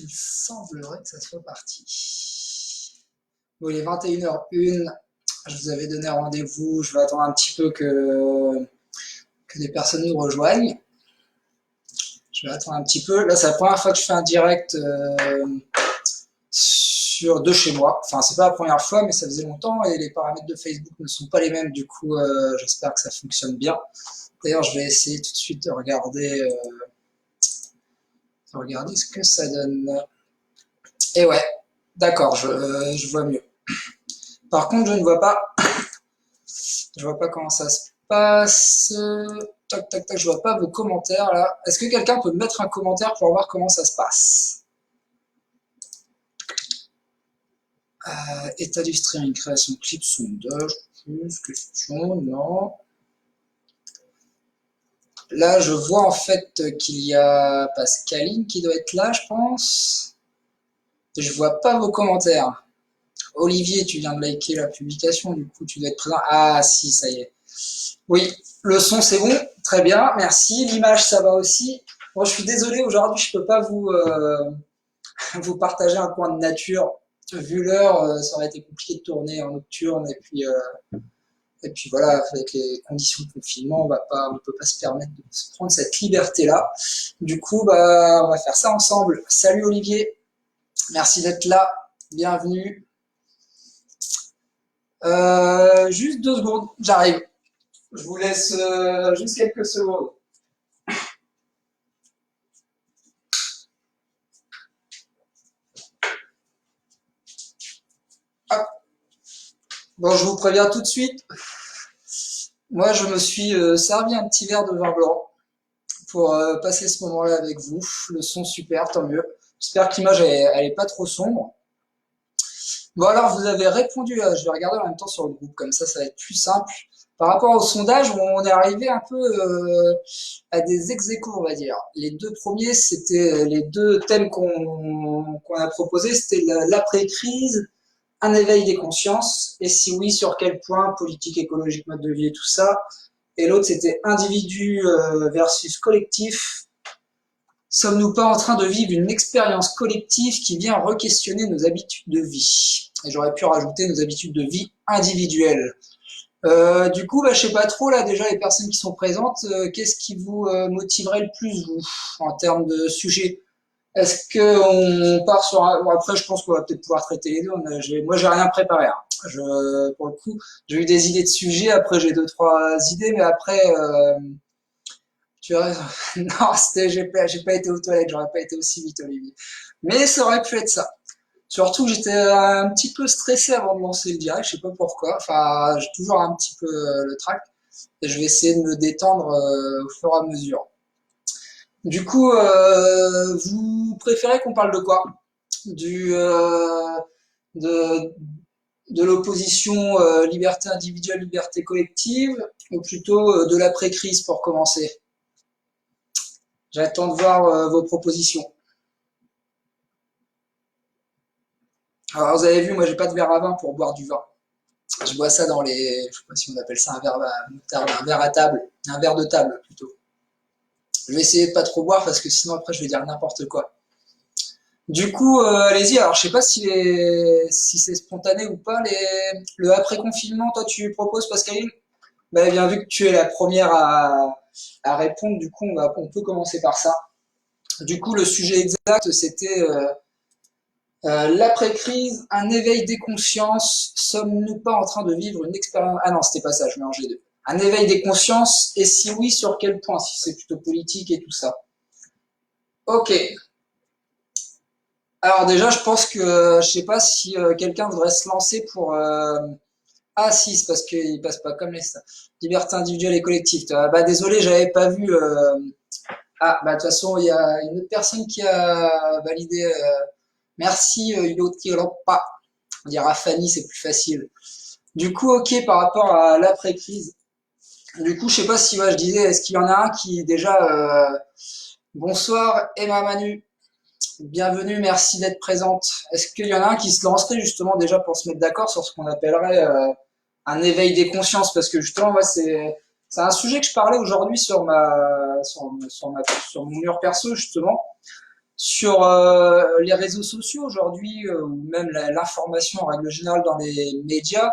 Il semblerait que ça soit parti. Bon, il est 21h01. Je vous avais donné rendez-vous. Je vais attendre un petit peu que des personnes nous rejoignent. Je vais attendre un petit peu. Là, c'est la première fois que je fais un direct de chez moi. Enfin, c'est pas la première fois, mais ça faisait longtemps et les paramètres de Facebook ne sont pas les mêmes. Du coup, j'espère que ça fonctionne bien. D'ailleurs, je vais essayer tout de suite de regarder ce que ça donne. Et ouais, d'accord, je vois mieux. Par contre, je vois pas comment ça se passe. Tac, tac, tac, je vois pas vos commentaires là. Est-ce que quelqu'un peut mettre un commentaire pour voir comment ça se passe? État du streaming, création, clip, sondage, plus, question, non. Là, je vois en fait qu'il y a Pascaline qui doit être là, je pense. Je vois pas vos commentaires. Olivier, tu viens de liker la publication, du coup tu dois être présent. Ah si, ça y est. Oui, le son c'est bon, très bien, merci. L'image ça va aussi. Bon, je suis désolé, aujourd'hui je peux pas vous partager un coin de nature. Vu l'heure, ça aurait été compliqué de tourner en nocturne et puis voilà, avec les conditions de confinement, on peut pas se permettre de se prendre cette liberté-là. Du coup, bah, on va faire ça ensemble. Salut Olivier, merci d'être là, bienvenue. Juste 2 secondes, j'arrive. Je vous laisse juste quelques secondes. Hop. Bon, je vous préviens tout de suite. Moi, je me suis servi un petit verre de vin blanc pour passer ce moment-là avec vous. Le son super, tant mieux. J'espère que l'image elle est pas trop sombre. Bon alors, vous avez répondu, je vais regarder en même temps sur le groupe, comme ça va être plus simple. Par rapport au sondage, on est arrivé un peu à des ex-aequo, on va dire. Les deux premiers, c'était les deux thèmes qu'on a proposés, c'était l'après-crise, un éveil des consciences, et si oui, sur quel point, politique, écologique, mode de vie et tout ça. Et l'autre, c'était individu versus collectif. Sommes-nous pas en train de vivre une expérience collective qui vient re-questionner nos habitudes de vie? Et j'aurais pu rajouter nos habitudes de vie individuelles. Du coup, bah, je sais pas trop là déjà les personnes qui sont présentes, qu'est-ce qui vous motiverait le plus vous en termes de sujet? Est-ce que on part sur un... Bon, après, je pense qu'on va peut-être pouvoir traiter les deux. Moi, j'ai rien préparé. Hein. Pour le coup, j'ai eu des idées de sujets. Après, j'ai deux trois idées, mais après, tu as raison. Non, j'ai pas été aux toilettes. J'aurais pas été aussi vite, Olivier. Mais ça aurait pu être ça. Surtout que j'étais un petit peu stressé avant de lancer le direct, je sais pas pourquoi. Enfin, j'ai toujours un petit peu le trac. Et je vais essayer de me détendre au fur et à mesure. Du coup, vous préférez qu'on parle de quoi? Du de, de l'opposition liberté individuelle, liberté collective, ou plutôt de l'après-crise pour commencer? J'attends de voir vos propositions. Alors, vous avez vu, moi, j'ai pas de verre à vin pour boire du vin. Je bois ça dans les, je sais pas si on appelle ça un verre à moutarde, un verre à table, un verre de table plutôt. Je vais essayer de pas trop boire parce que sinon après je vais dire n'importe quoi. Du coup, allez-y. Alors je sais pas si c'est spontané ou pas le après confinement. Toi tu proposes Pascaline? Bah bien vu que tu es la première à répondre, du coup on peut commencer par ça. Du coup le sujet exact c'était l'après-crise, un éveil des consciences. Sommes-nous pas en train de vivre une expérience? Ah non, c'était pas ça, je mélangeais les deux. Un éveil des consciences, et si oui, sur quel point? Si c'est plutôt politique et tout ça. Ok. Alors déjà, je pense que je sais pas si quelqu'un voudrait se lancer pour. Ah si, c'est parce qu'il passe pas comme les liberté individuelle et collective. Bah désolé, j'avais pas vu. Ah bah de toute façon, il y a une autre personne qui a validé. Merci, pas. On dira Fanny, c'est plus facile. Du coup, ok, par rapport à l'après-crise. Du coup, je sais pas si ouais, je disais, est-ce qu'il y en a un qui déjà... bonsoir Emma Manu, bienvenue, merci d'être présente. Est-ce qu'il y en a un qui se lancerait justement déjà pour se mettre d'accord sur ce qu'on appellerait un éveil des consciences? Parce que justement, moi, c'est un sujet que je parlais aujourd'hui sur mon mur perso justement. Sur les réseaux sociaux aujourd'hui, ou même l'information en règle générale dans les médias,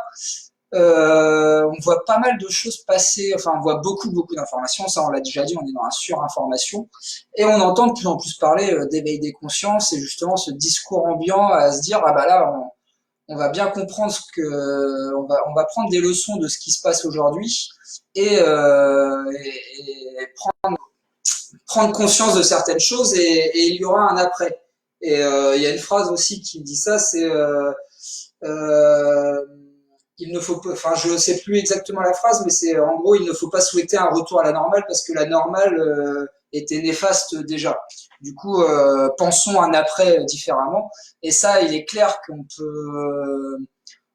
on voit pas mal de choses passer, enfin on voit beaucoup d'informations, ça on l'a déjà dit, on est dans la surinformation, et on entend de plus en plus parler d'éveil des consciences et justement ce discours ambiant à se dire ah bah là on va bien comprendre on va prendre des leçons de ce qui se passe aujourd'hui et prendre conscience de certaines choses et il y aura un après. Et il y a une phrase aussi qui dit ça, c'est euh, il ne faut pas, enfin je sais plus exactement la phrase, mais c'est en gros il ne faut pas souhaiter un retour à la normale parce que la normale était néfaste déjà. Du coup, pensons un après différemment. Et ça, il est clair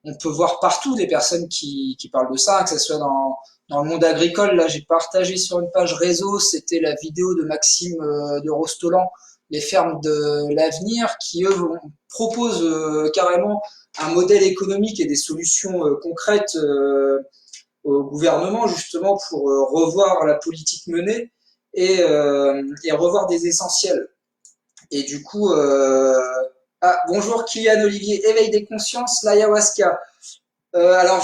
on peut voir partout des personnes qui parlent de ça, que ce soit dans le monde agricole. Là, j'ai partagé sur une page réseau, c'était la vidéo de Maxime de Rostolan, les fermes de l'avenir, qui eux proposent carrément un modèle économique et des solutions concrètes au gouvernement justement pour revoir la politique menée et revoir des essentiels. Et du coup, ah, bonjour Kylian Olivier, éveil des consciences, l'ayahuasca. Alors,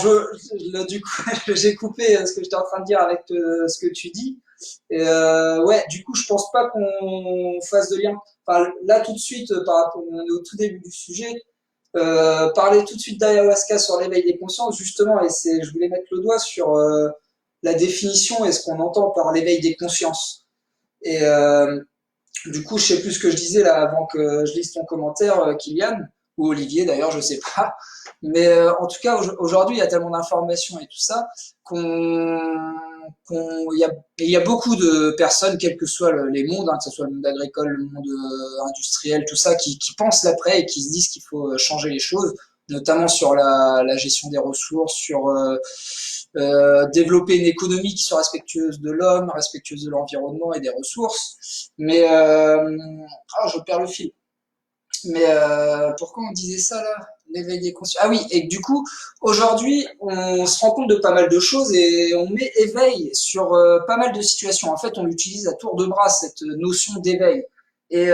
du coup, j'ai coupé ce que j'étais en train de dire avec ce que tu dis. Et, ouais, du coup, je pense pas qu'on fasse de lien. Enfin, là, tout de suite, par rapport, on est au tout début du sujet, parler tout de suite d'ayahuasca sur l'éveil des consciences, justement, et je voulais mettre le doigt sur la définition et ce qu'on entend par l'éveil des consciences. Et du coup, je sais plus ce que je disais là avant que je lise ton commentaire, Kylian, ou Olivier d'ailleurs, je sais pas. Mais en tout cas, aujourd'hui, il y a tellement d'informations et tout ça il y a beaucoup de personnes, quels que soient les mondes, hein, que ce soit le monde agricole, le monde industriel, tout ça, qui pensent l'après et qui se disent qu'il faut changer les choses, notamment sur la gestion des ressources, sur développer une économie qui soit respectueuse de l'homme, respectueuse de l'environnement et des ressources. Mais je perds le fil. Mais pourquoi on disait ça là? L'éveil des consciences. Ah oui, et du coup, aujourd'hui, on se rend compte de pas mal de choses et on met éveil sur pas mal de situations. En fait, on l'utilise à tour de bras, cette notion d'éveil. Et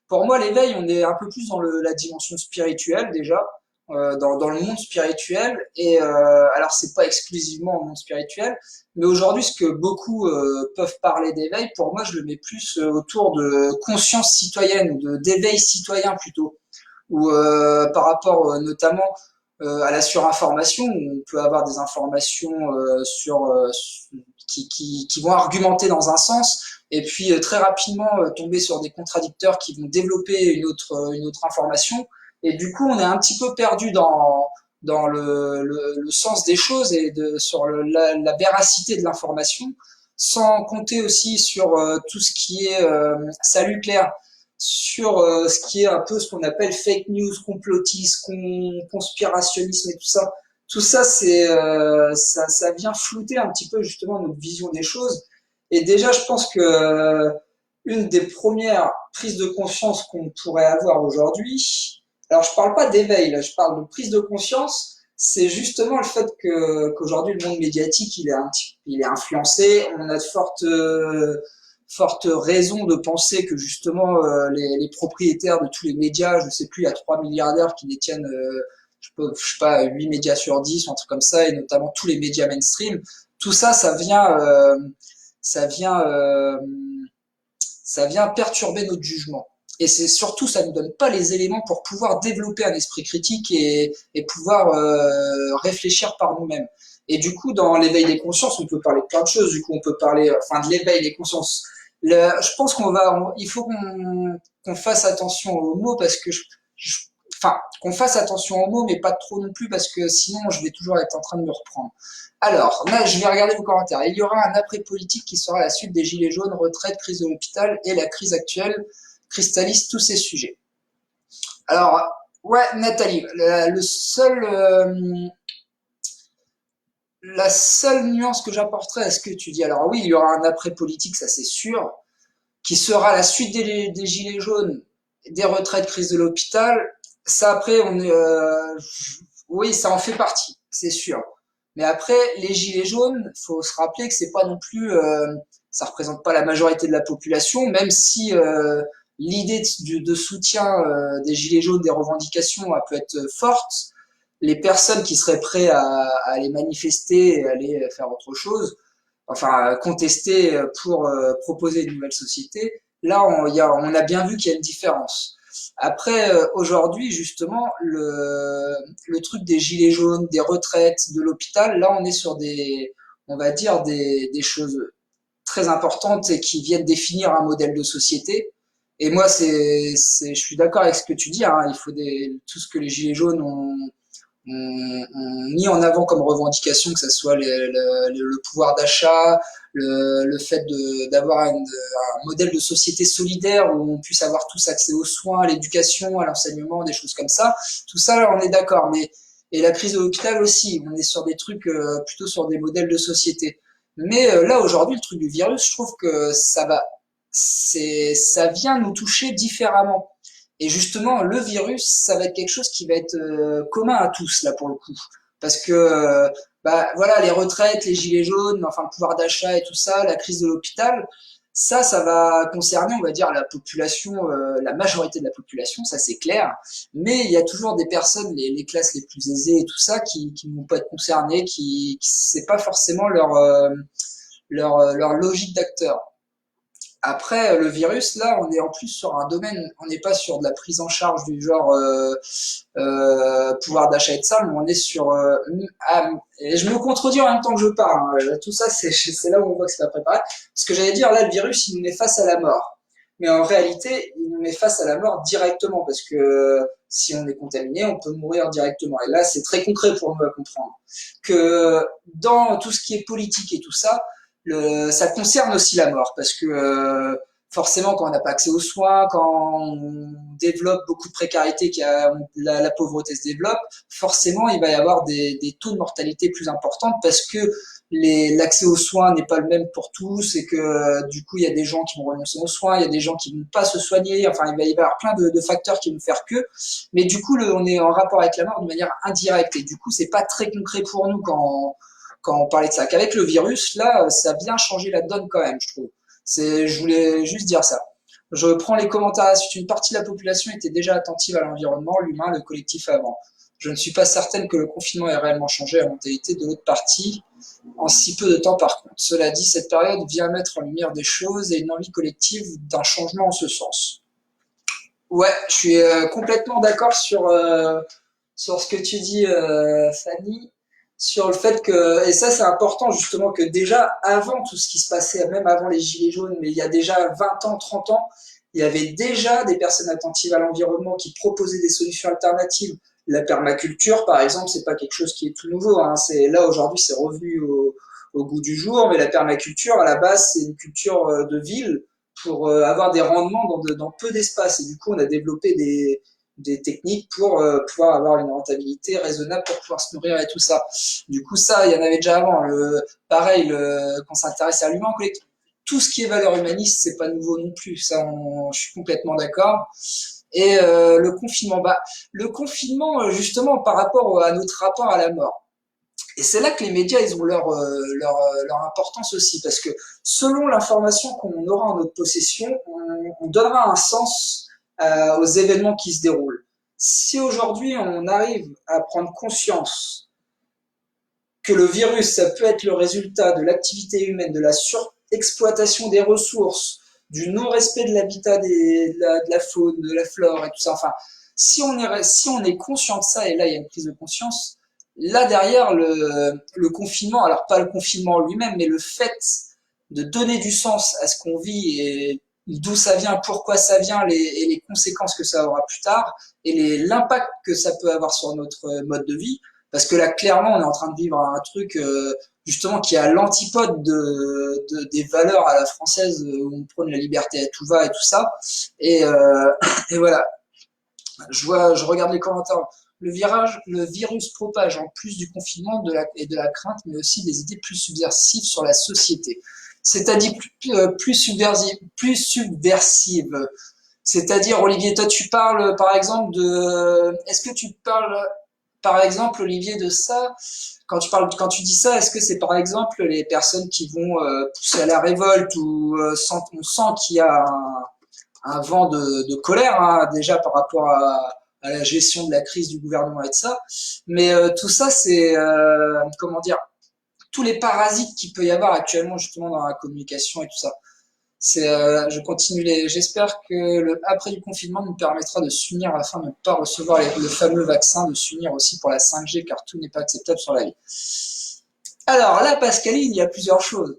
pour moi, l'éveil, on est un peu plus dans la dimension spirituelle déjà, dans le monde spirituel. Et alors, c'est pas exclusivement au monde spirituel, mais aujourd'hui, ce que beaucoup peuvent parler d'éveil, pour moi, je le mets plus autour de conscience citoyenne ou d'éveil citoyen plutôt, ou par rapport notamment à la surinformation, où on peut avoir des informations qui vont argumenter dans un sens, et puis très rapidement tomber sur des contradicteurs qui vont développer une autre information, et du coup, on est un petit peu perdu dans le sens des choses et sur la véracité de l'information, sans compter aussi sur tout ce qui est salut Claire, sur ce qui est un peu ce qu'on appelle fake news, complotisme, conspirationnisme et tout ça. Tout ça, ça vient flouter un petit peu justement notre vision des choses. Et déjà, je pense que une des premières prises de conscience qu'on pourrait avoir aujourd'hui, alors je parle pas d'éveil, là, je parle de prise de conscience, c'est justement le fait qu'aujourd'hui le monde médiatique il est influencé, on a de fortes raisons de penser que justement les propriétaires de tous les médias, je sais plus, il y a 3 milliardaires qui détiennent je sais pas 8 médias sur 10 ou un truc comme ça, et notamment tous les médias mainstream, tout ça ça vient ça vient perturber notre jugement. Et c'est surtout, ça ne nous donne pas les éléments pour pouvoir développer un esprit critique et pouvoir réfléchir par nous-mêmes. Et du coup, dans l'éveil des consciences, on peut parler de plein de choses. Du coup, on peut parler, enfin, de l'éveil des consciences. Je pense il faut qu'on fasse attention aux mots parce que enfin, qu'on fasse attention aux mots, mais pas trop non plus parce que sinon, je vais toujours être en train de me reprendre. Alors, là, je vais regarder vos commentaires. Il y aura un après politique qui sera la suite des gilets jaunes, retraite, crise de l'hôpital et la crise actuelle cristallise tous ces sujets. Alors, ouais, Nathalie, la seule nuance que j'apporterai à ce que tu dis, alors oui, il y aura un après politique, ça c'est sûr, qui sera la suite des gilets jaunes, des retraites, crise de l'hôpital. Ça après, oui, ça en fait partie, c'est sûr. Mais après, les gilets jaunes, faut se rappeler que c'est pas non plus, ça représente pas la majorité de la population, même si l'idée de soutien des Gilets jaunes, des revendications, elle peut être forte. Les personnes qui seraient prêtes à aller manifester et aller faire autre chose, enfin contester pour proposer une nouvelle société, là on a bien vu qu'il y a une différence. Après, aujourd'hui, justement, le truc des gilets jaunes, des retraites, de l'hôpital, là on est sur on va dire des choses très importantes et qui viennent définir un modèle de société. Et moi, je suis d'accord avec ce que tu dis, hein, il faut tout ce que les gilets jaunes ont mis en avant comme revendication, que ce soit le pouvoir d'achat, le fait d'avoir un modèle de société solidaire où on puisse avoir tous accès aux soins, à l'éducation, à l'enseignement, des choses comme ça. Tout ça, on est d'accord. Mais et la crise de l'hôpital aussi, on est sur des trucs plutôt sur des modèles de société. Mais là aujourd'hui, le truc du virus, je trouve que ça vient nous toucher différemment. Et justement, le virus, ça va être quelque chose qui va être commun à tous là pour le coup, parce que bah voilà, les retraites, les gilets jaunes, enfin le pouvoir d'achat et tout ça, la crise de l'hôpital, ça va concerner, on va dire, la population, la majorité de la population, ça c'est clair. Mais il y a toujours des personnes, les classes les plus aisées et tout ça, qui ne vont pas être concernées, qui c'est pas forcément leur logique d'acteur. Après, le virus, là, on est en plus sur un domaine, on n'est pas sur de la prise en charge du genre pouvoir d'achat et de ça, mais on est sur... et je me contredis en même temps que je parle, hein. Tout ça, c'est là où on voit que c'est pas préparé. Ce que j'allais dire, là, le virus, il nous met face à la mort. Mais en réalité, il nous met face à la mort directement, parce que si on est contaminé, on peut mourir directement. Et là, c'est très concret pour nous à comprendre. Que dans tout ce qui est politique et tout ça, ça concerne aussi la mort parce que forcément quand on n'a pas accès aux soins, quand on développe beaucoup de précarité, la pauvreté se développe, forcément il va y avoir des taux de mortalité plus importants parce que l'accès aux soins n'est pas le même pour tous et que du coup il y a des gens qui vont renoncer aux soins, il y a des gens qui vont pas se soigner, enfin il va y avoir plein de facteurs qui vont faire que, mais du coup on est en rapport avec la mort de manière indirecte et du coup c'est pas très concret pour nous quand on parlait de ça. Qu'avec le virus, là, ça a bien changé la donne quand même, je trouve. Je voulais juste dire ça. Je prends les commentaires. Si une partie de la population était déjà attentive à l'environnement, l'humain, le collectif avant. Je ne suis pas certaine que le confinement ait réellement changé la mentalité de l'autre partie en si peu de temps par contre. Cela dit, cette période vient mettre en lumière des choses et une envie collective d'un changement en ce sens. Ouais, je suis complètement d'accord sur ce que tu dis, Fanny, sur le fait que, et ça c'est important justement, que déjà avant tout ce qui se passait, même avant les Gilets jaunes, mais il y a déjà 20 ans, 30 ans, il y avait déjà des personnes attentives à l'environnement qui proposaient des solutions alternatives. La permaculture, par exemple, c'est pas quelque chose qui est tout nouveau, hein. Là aujourd'hui, c'est revenu au goût du jour, mais la permaculture, à la base, c'est une culture de ville pour avoir des rendements dans peu d'espace. Et du coup, on a développé des techniques pour pouvoir avoir une rentabilité raisonnable pour pouvoir se nourrir et tout ça. Du coup, ça, il y en avait déjà avant. Pareil, quand on s'intéresse à l'humain collectif, tout ce qui est valeur humaniste, c'est pas nouveau non plus. Ça, je suis complètement d'accord. Et le confinement, justement, par rapport à notre rapport à la mort. Et c'est là que les médias, ils ont leur importance aussi, parce que selon l'information qu'on aura en notre possession, on donnera un sens aux événements qui se déroulent. Si aujourd'hui on arrive à prendre conscience que le virus, ça peut être le résultat de l'activité humaine, de la surexploitation des ressources, du non-respect de l'habitat, de la faune, de la flore et tout ça, enfin, si on est conscient de ça, et là il y a une prise de conscience, là derrière le confinement, alors pas le confinement lui-même, mais le fait de donner du sens à ce qu'on vit et d'où ça vient, pourquoi ça vient, et les conséquences que ça aura plus tard, et l'impact que ça peut avoir sur notre mode de vie, parce que là clairement on est en train de vivre un truc justement qui est à l'antipode des valeurs à la française où on prône la liberté à tout va et tout ça, et, et voilà. Je regarde les commentaires. Le virus propage en plus du confinement et de la crainte, mais aussi des idées plus subversives sur la société. C'est-à-dire plus subversive. C'est-à-dire, Olivier, toi, tu parles, par exemple, est-ce que tu parles, par exemple, Olivier, de ça? Quand tu dis ça, est-ce que c'est, par exemple, les personnes qui vont pousser à la révolte ou on sent qu'il y a un vent de colère, hein, déjà par rapport à la gestion de la crise du gouvernement et de ça. Mais tout ça, c'est, comment dire, tous les parasites qu'il peut y avoir actuellement justement dans la communication et tout ça. C'est, je continue j'espère que le après du confinement nous permettra de s'unir afin de ne pas recevoir le fameux vaccin, de s'unir aussi pour la 5G car tout n'est pas acceptable sur la vie. Alors là, Pascaline, il y a plusieurs choses.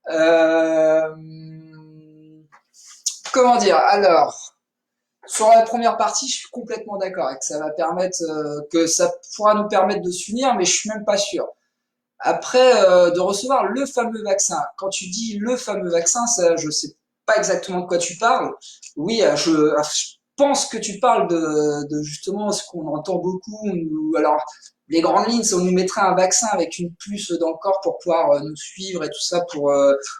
Euh, comment dire? Alors, sur la première partie, je suis complètement d'accord et que ça va permettre, que ça pourra nous permettre de s'unir, mais je suis même pas sûr. Après, de recevoir le fameux vaccin. Quand tu dis le fameux vaccin, ça, je sais pas exactement de quoi tu parles. Oui, je pense que tu parles de justement ce qu'on entend beaucoup. Alors, les grandes lignes, c'est on nous mettrait un vaccin avec une puce dans le corps pour pouvoir nous suivre et tout ça, pour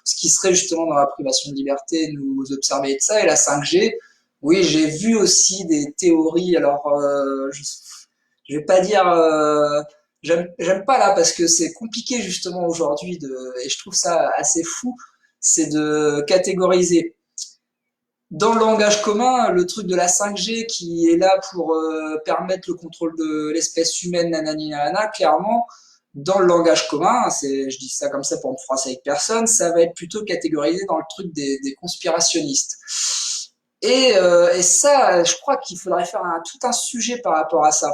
ce qui serait justement dans la privation de liberté, nous observer et tout ça. Et la 5G, oui, j'ai vu aussi des théories. Alors, je vais pas dire. J'aime pas là parce que c'est compliqué justement aujourd'hui et je trouve ça assez fou, c'est de catégoriser dans le langage commun le truc de la 5G qui est là pour permettre le contrôle de l'espèce humaine, nanani nanana, clairement dans le langage commun, je dis ça comme ça pour me froisser avec personne, ça va être plutôt catégorisé dans le truc des conspirationnistes. Et ça, je crois qu'il faudrait faire tout un sujet par rapport à ça.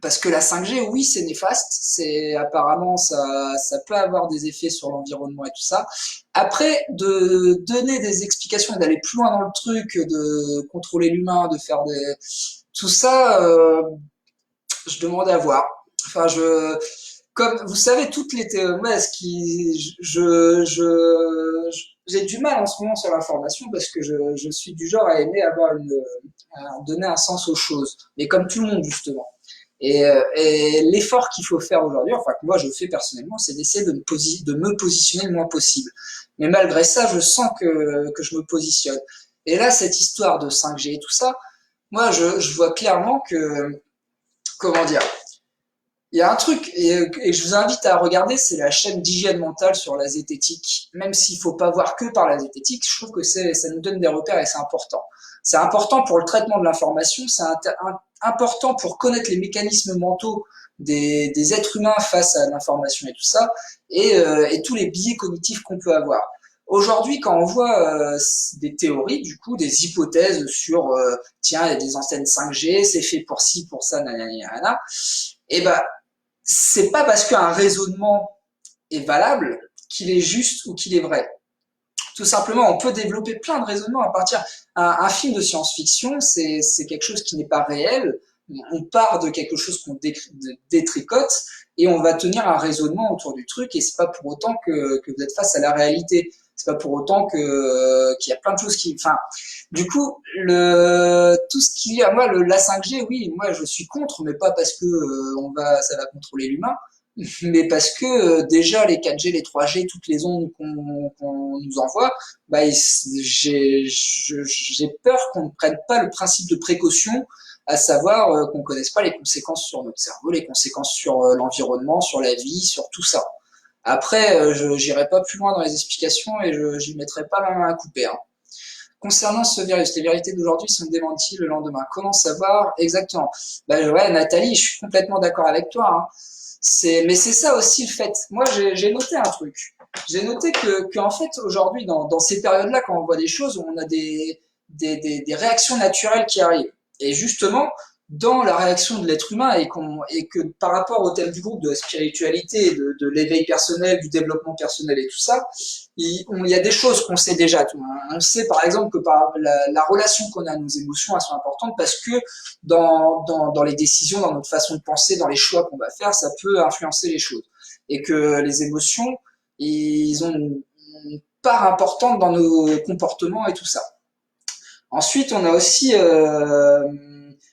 Parce que la 5G, oui, c'est néfaste. C'est apparemment ça peut avoir des effets sur l'environnement et tout ça. Après, de donner des explications et d'aller plus loin dans le truc, de contrôler l'humain, de faire tout ça, je demande à voir. Enfin, comme vous savez, toutes les théories, moi, ce qui, j'ai du mal en ce moment sur l'information parce que je suis du genre à aimer à donner un sens aux choses. Mais comme tout le monde, justement. Et l'effort qu'il faut faire aujourd'hui, enfin que moi je fais personnellement, c'est d'essayer de me positionner le moins possible. Mais malgré ça, je sens que je me positionne. Et là, cette histoire de 5G et tout ça, moi je vois clairement que, comment dire, il y a un truc, et je vous invite à regarder, c'est la chaîne d'hygiène mentale sur la zététique. Même s'il faut pas voir que par la zététique, je trouve que ça nous donne des repères et c'est important. C'est important pour le traitement de l'information, c'est important pour connaître les mécanismes mentaux des êtres humains face à l'information et tout ça, et tous les biais cognitifs qu'on peut avoir. Aujourd'hui, quand on voit des théories, du coup, des hypothèses sur, tiens, il y a des antennes 5G, c'est fait pour ci, pour ça, nanana, nanana, et ben, c'est pas parce qu'un raisonnement est valable qu'il est juste ou qu'il est vrai. Tout simplement, on peut développer plein de raisonnements à partir. Un film de science-fiction, c'est quelque chose qui n'est pas réel. On part de quelque chose qu'on détricote et on va tenir un raisonnement autour du truc. Et c'est pas pour autant que vous êtes face à la réalité. C'est pas pour autant qu'il y a plein de choses qui. Enfin, du coup, tout ce qui est à moi, la 5G, oui, moi je suis contre, mais pas parce que ça va contrôler l'humain mais parce que déjà les 4G, les 3G, toutes les ondes qu'on nous envoie, bah, j'ai peur qu'on ne prenne pas le principe de précaution, à savoir qu'on ne connaisse pas les conséquences sur notre cerveau, les conséquences sur l'environnement, sur la vie, sur tout ça. Après, je n'irai pas plus loin dans les explications et je n'y mettrai pas la main à couper. Hein. Concernant ce virus, les vérités d'aujourd'hui sont démenties le lendemain. Comment savoir exactement? Bah ouais, Nathalie, je suis complètement d'accord avec toi. Hein. Mais c'est ça aussi le fait. Moi, j'ai noté un truc. J'ai noté que en fait, aujourd'hui, dans ces périodes-là, quand on voit des choses, on a des réactions naturelles qui arrivent. Et justement, dans la réaction de l'être humain et que par rapport au thème du groupe de la spiritualité, de l'éveil personnel, du développement personnel et tout ça, il y a des choses qu'on sait déjà. On sait par exemple que la relation qu'on a à nos émotions, elles sont importantes parce que dans les décisions, dans notre façon de penser, dans les choix qu'on va faire, ça peut influencer les choses. Et que les émotions, ils ont une part importante dans nos comportements et tout ça. Ensuite, on a aussi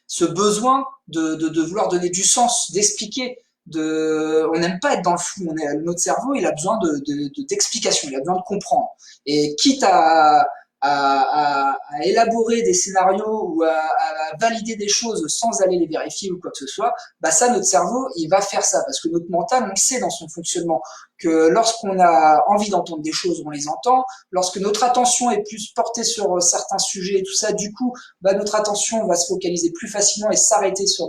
ce besoin de vouloir donner du sens, d'expliquer. On n'aime pas être dans le flou. Notre cerveau, il a besoin d'explications, il a besoin de comprendre. Et quitte à élaborer des scénarios ou à valider des choses sans aller les vérifier ou quoi que ce soit, bah ça, notre cerveau, il va faire ça parce que notre mental, on le sait dans son fonctionnement que lorsqu'on a envie d'entendre des choses, on les entend. Lorsque notre attention est plus portée sur certains sujets et tout ça, du coup, bah, notre attention va se focaliser plus facilement et s'arrêter sur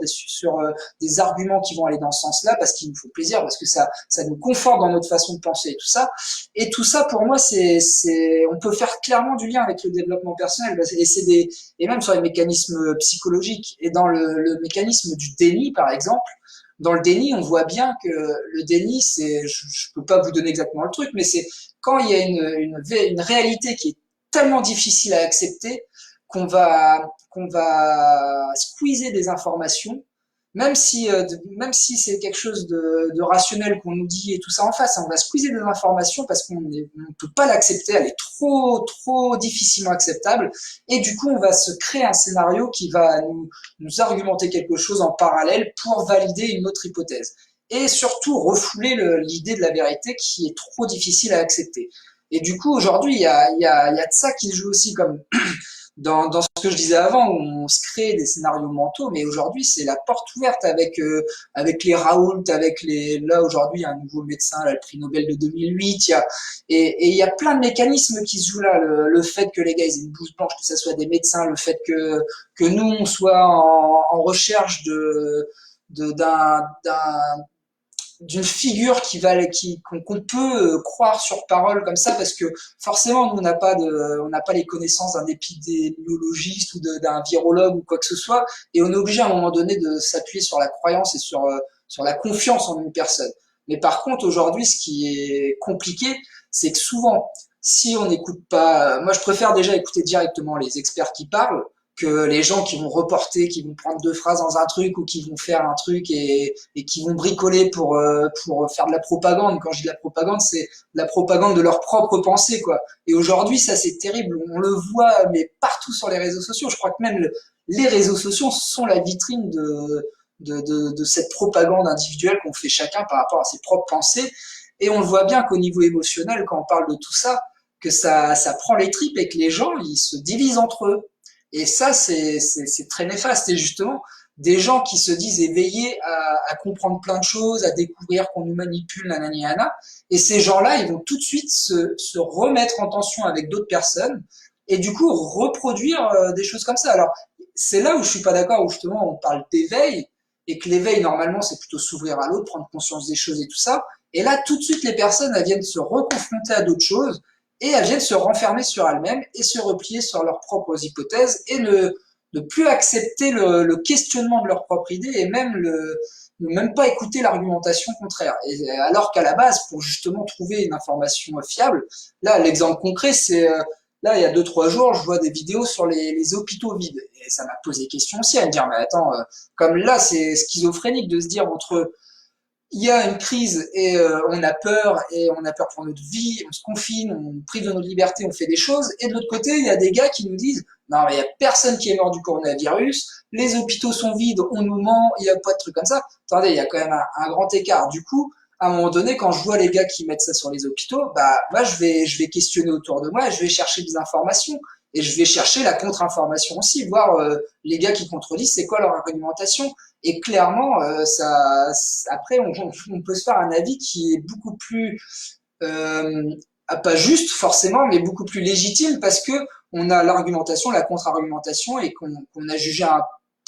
des arguments qui vont aller dans ce sens-là parce qu'ils nous font plaisir, parce que ça nous conforte dans notre façon de penser et tout ça. Et tout ça, pour moi, on peut faire clairement du lien avec le développement personnel et même sur les mécanismes psychologiques et dans le mécanisme du déni, par exemple. Dans le déni, on voit bien que le déni, je peux pas vous donner exactement le truc, mais c'est quand il y a une réalité qui est tellement difficile à accepter qu'on va squeezer des informations, même si c'est quelque chose de rationnel qu'on nous dit et tout ça en face, on va squeezer des informations parce qu'on ne peut pas l'accepter, elle est trop difficilement acceptable, et du coup on va se créer un scénario qui va nous argumenter quelque chose en parallèle pour valider une autre hypothèse. Et surtout refouler l'idée de la vérité qui est trop difficile à accepter. Et du coup, aujourd'hui, il y a de ça qui se joue aussi comme dans ce que je disais avant, où on se crée des scénarios mentaux, mais aujourd'hui, c'est la porte ouverte avec les Raoult, là, aujourd'hui, il y a un nouveau médecin, là, le prix Nobel de 2008, et il y a plein de mécanismes qui se jouent là, le fait que les gars, ils aient une blouse blanche, que ça soit des médecins, le fait que nous, on soit en recherche d'un d'une figure qu'on peut croire sur parole comme ça parce que forcément nous on n'a pas les connaissances d'un épidémiologiste ou d'un virologue ou quoi que ce soit, et on est obligé à un moment donné de s'appuyer sur la croyance et sur la confiance en une personne. Mais par contre aujourd'hui, ce qui est compliqué, c'est que souvent, si on n'écoute pas, moi je préfère déjà écouter directement les experts qui parlent que les gens qui vont reporter, qui vont prendre deux phrases dans un truc ou qui vont faire un truc et qui vont bricoler pour faire de la propagande. Quand je dis de la propagande, c'est la propagande de leur propre pensée, quoi. Et aujourd'hui, ça c'est terrible. On le voit, mais partout sur les réseaux sociaux. Je crois que même les réseaux sociaux sont la vitrine de cette propagande individuelle qu'on fait chacun par rapport à ses propres pensées. Et on le voit bien qu'au niveau émotionnel, quand on parle de tout ça, que ça prend les tripes et que les gens, ils se divisent entre eux. Et ça, c'est très néfaste. Et justement, des gens qui se disent éveillés à comprendre plein de choses, à découvrir qu'on nous manipule, nanani, nanana. Et ces gens-là, ils vont tout de suite se remettre en tension avec d'autres personnes et du coup reproduire des choses comme ça. Alors, c'est là où je suis pas d'accord, où justement on parle d'éveil et que l'éveil, normalement, c'est plutôt s'ouvrir à l'autre, prendre conscience des choses et tout ça. Et là, tout de suite, les personnes, elles viennent se reconfronter à d'autres choses et elles viennent se renfermer sur elles-mêmes et se replier sur leurs propres hypothèses et ne plus accepter le questionnement de leur propre idée et ne même pas écouter l'argumentation contraire. Et alors qu'à la base, pour justement trouver une information fiable, là, l'exemple concret, c'est là, il y a 2, 3 jours, je vois des vidéos sur les hôpitaux vides. Et ça m'a posé question aussi à me dire, mais attends, comme là, c'est schizophrénique de se dire entre il y a une crise et on a peur pour notre vie, on se confine, on prive de notre liberté, on fait des choses. Et de l'autre côté, il y a des gars qui nous disent non mais il y a personne qui est mort du coronavirus, les hôpitaux sont vides, on nous ment, il y a pas de trucs comme ça. Attendez, il y a quand même un grand écart. Du coup, à un moment donné, quand je vois les gars qui mettent ça sur les hôpitaux, bah moi je vais questionner autour de moi, je vais chercher des informations et je vais chercher la contre-information aussi, voir les gars qui contredisent c'est quoi leur argumentation. Et clairement, après, on peut se faire un avis qui est beaucoup plus, euh, pas juste forcément, mais beaucoup plus légitime parce que on a l'argumentation, la contre-argumentation et qu'on a jugé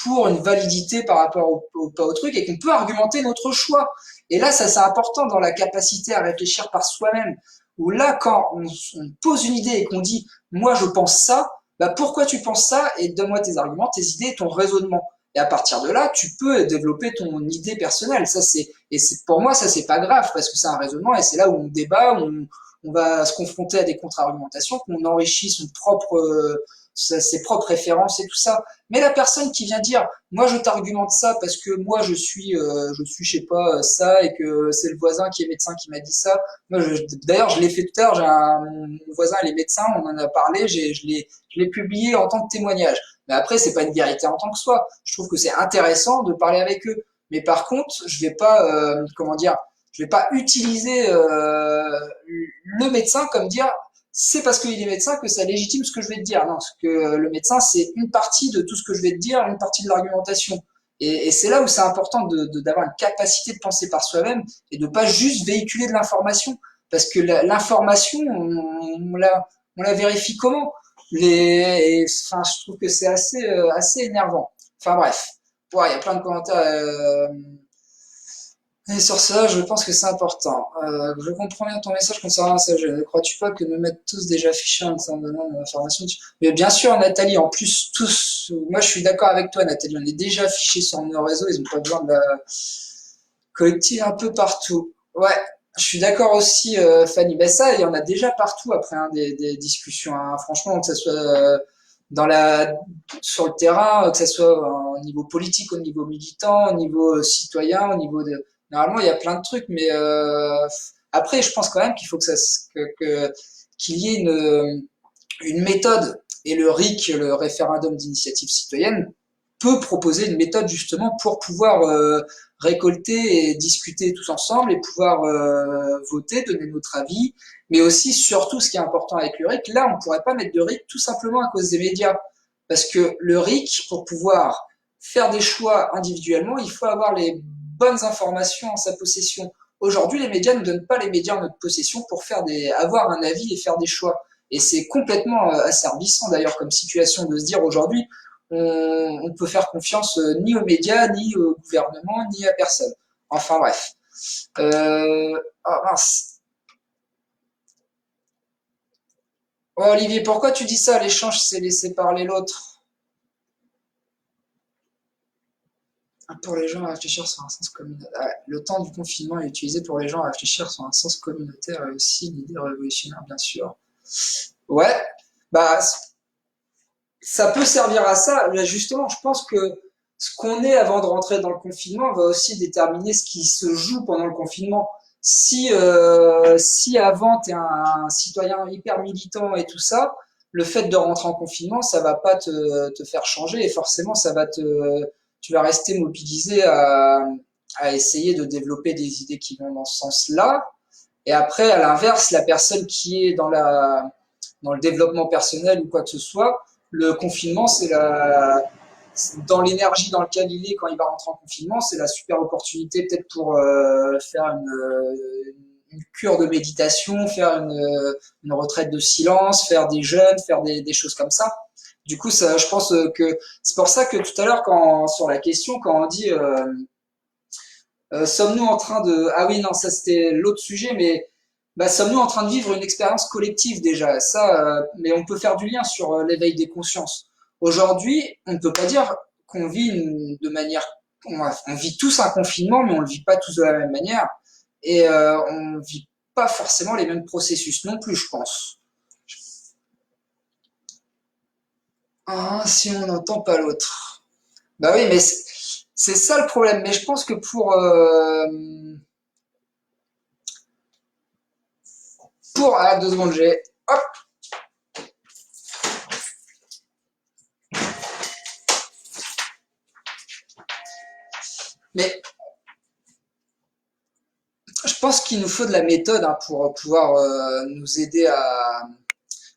pour une validité par rapport pas au truc et qu'on peut argumenter notre choix. Et là, ça c'est important dans la capacité à réfléchir par soi-même. Où là, quand on pose une idée et qu'on dit, moi je pense ça, bah pourquoi tu penses ça et donne-moi tes arguments, tes idées, ton raisonnement. Et à partir de là, tu peux développer ton idée personnelle. Pour moi, ça c'est pas grave parce que c'est un raisonnement et c'est là où on débat, où on va se confronter à des contre-argumentations, qu'on enrichit ses propres références et tout ça. Mais la personne qui vient dire, moi je t'argumente ça parce que moi je sais pas ça et que c'est le voisin qui est médecin qui m'a dit ça. D'ailleurs, je l'ai fait tout à l'heure. Mon voisin il est médecin, on en a parlé, je l'ai publié en tant que témoignage. Mais après, c'est pas une vérité en tant que soi. Je trouve que c'est intéressant de parler avec eux. Mais par contre, je vais pas, comment dire, je vais pas utiliser le médecin comme dire c'est parce qu'il est médecin que ça légitime ce que je vais te dire. Non, parce que le médecin, c'est une partie de tout ce que je vais te dire, une partie de l'argumentation. Et c'est là où c'est important d'avoir une capacité de penser par soi-même et de pas juste véhiculer de l'information. Parce que l'information, on la vérifie comment enfin, je trouve que c'est assez énervant. Enfin bref, ouais, il y a plein de commentaires. Et sur ça, je pense que c'est important. Je comprends bien ton message concernant ça. Ne crois-tu pas que nous mettre tous déjà fichés en nous donnant l'information Mais bien sûr, Nathalie, en plus, tous, moi je suis d'accord avec toi, Nathalie, on est déjà fichés sur nos réseaux, ils ont pas besoin de la collecter un peu partout. Ouais, je suis d'accord aussi, Fanny. Ben ça, il y en a déjà partout après hein, des discussions. Hein. Franchement, que ce soit dans la, sur le terrain, que ce soit au niveau politique, au niveau militant, au niveau citoyen, au niveau de... Normalement, il y a plein de trucs, mais après, je pense quand même qu'il faut que qu'il y ait une méthode. Et le RIC, le référendum d'initiative citoyenne, peut proposer une méthode justement pour pouvoir récolter et discuter tous ensemble et pouvoir voter, donner notre avis, mais aussi surtout ce qui est important avec le RIC, là on ne pourrait pas mettre de RIC tout simplement à cause des médias, parce que le RIC, pour pouvoir faire des choix individuellement, il faut avoir les bonnes informations en sa possession. Aujourd'hui, les médias ne donnent pas les médias en notre possession pour avoir un avis et faire des choix. Et c'est complètement asservissant d'ailleurs comme situation de se dire aujourd'hui, on peut faire confiance ni aux médias, ni au gouvernement, ni à personne. Enfin bref. Oh mince. Oh, Olivier, pourquoi tu dis ça? L'échange, c'est laisser parler l'autre. Pour les gens à réfléchir sur un sens communautaire. Ah, le temps du confinement est utilisé pour les gens à réfléchir sur un sens communautaire et aussi une idée révolutionnaire, bien sûr. Ouais, bah ça peut servir à ça. Là, justement, je pense que ce qu'on est avant de rentrer dans le confinement va aussi déterminer ce qui se joue pendant le confinement. Si avant tu es un citoyen hyper militant et tout ça, le fait de rentrer en confinement, ça va pas te faire changer et forcément tu vas rester mobilisé à essayer de développer des idées qui vont dans ce sens-là. Et après, à l'inverse, la personne qui est dans le développement personnel ou quoi que ce soit, le confinement, dans l'énergie dans laquelle il est quand il va rentrer en confinement, c'est la super opportunité peut-être pour faire une cure de méditation, faire une retraite de silence, faire des jeûnes, faire des choses comme ça. Du coup, ça, je pense que c'est pour ça que tout à l'heure, sur la question, quand on dit sommes-nous en train de... Ah oui, non, ça c'était l'autre sujet, mais sommes-nous en train de vivre une expérience collective déjà? Ça, mais on peut faire du lien sur l'éveil des consciences. Aujourd'hui, on ne peut pas dire qu'on vit de manière... On vit tous un confinement, mais on le vit pas tous de la même manière. Et on vit pas forcément les mêmes processus non plus, je pense. Si on n'entend pas l'autre. Bah oui, mais c'est ça le problème. Mais je pense que ah, 2 secondes, j'ai. Hop. Mais je pense qu'il nous faut de la méthode hein, pour pouvoir nous aider à.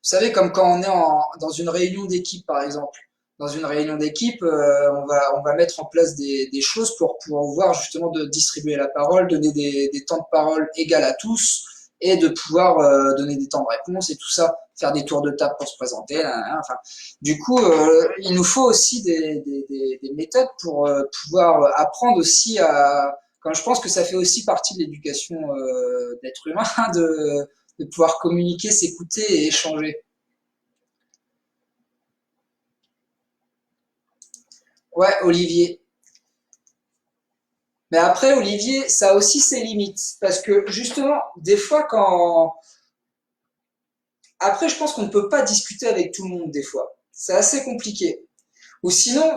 Vous savez, comme quand on est dans une réunion d'équipe, par exemple. Dans une réunion d'équipe, on va mettre en place des choses pour pouvoir justement de distribuer la parole, donner des temps de parole égaux à tous et de pouvoir donner des temps de réponse et tout ça, faire des tours de table pour se présenter. Enfin, du coup, il nous faut aussi des méthodes pour pouvoir apprendre aussi à. Quand je pense que ça fait aussi partie de l'éducation d'être humain, de pouvoir communiquer, s'écouter et échanger. Ouais, Olivier. Mais après, Olivier, ça a aussi ses limites. Parce que justement, des fois, quand... Après, je pense qu'on ne peut pas discuter avec tout le monde, des fois. C'est assez compliqué. Ou sinon,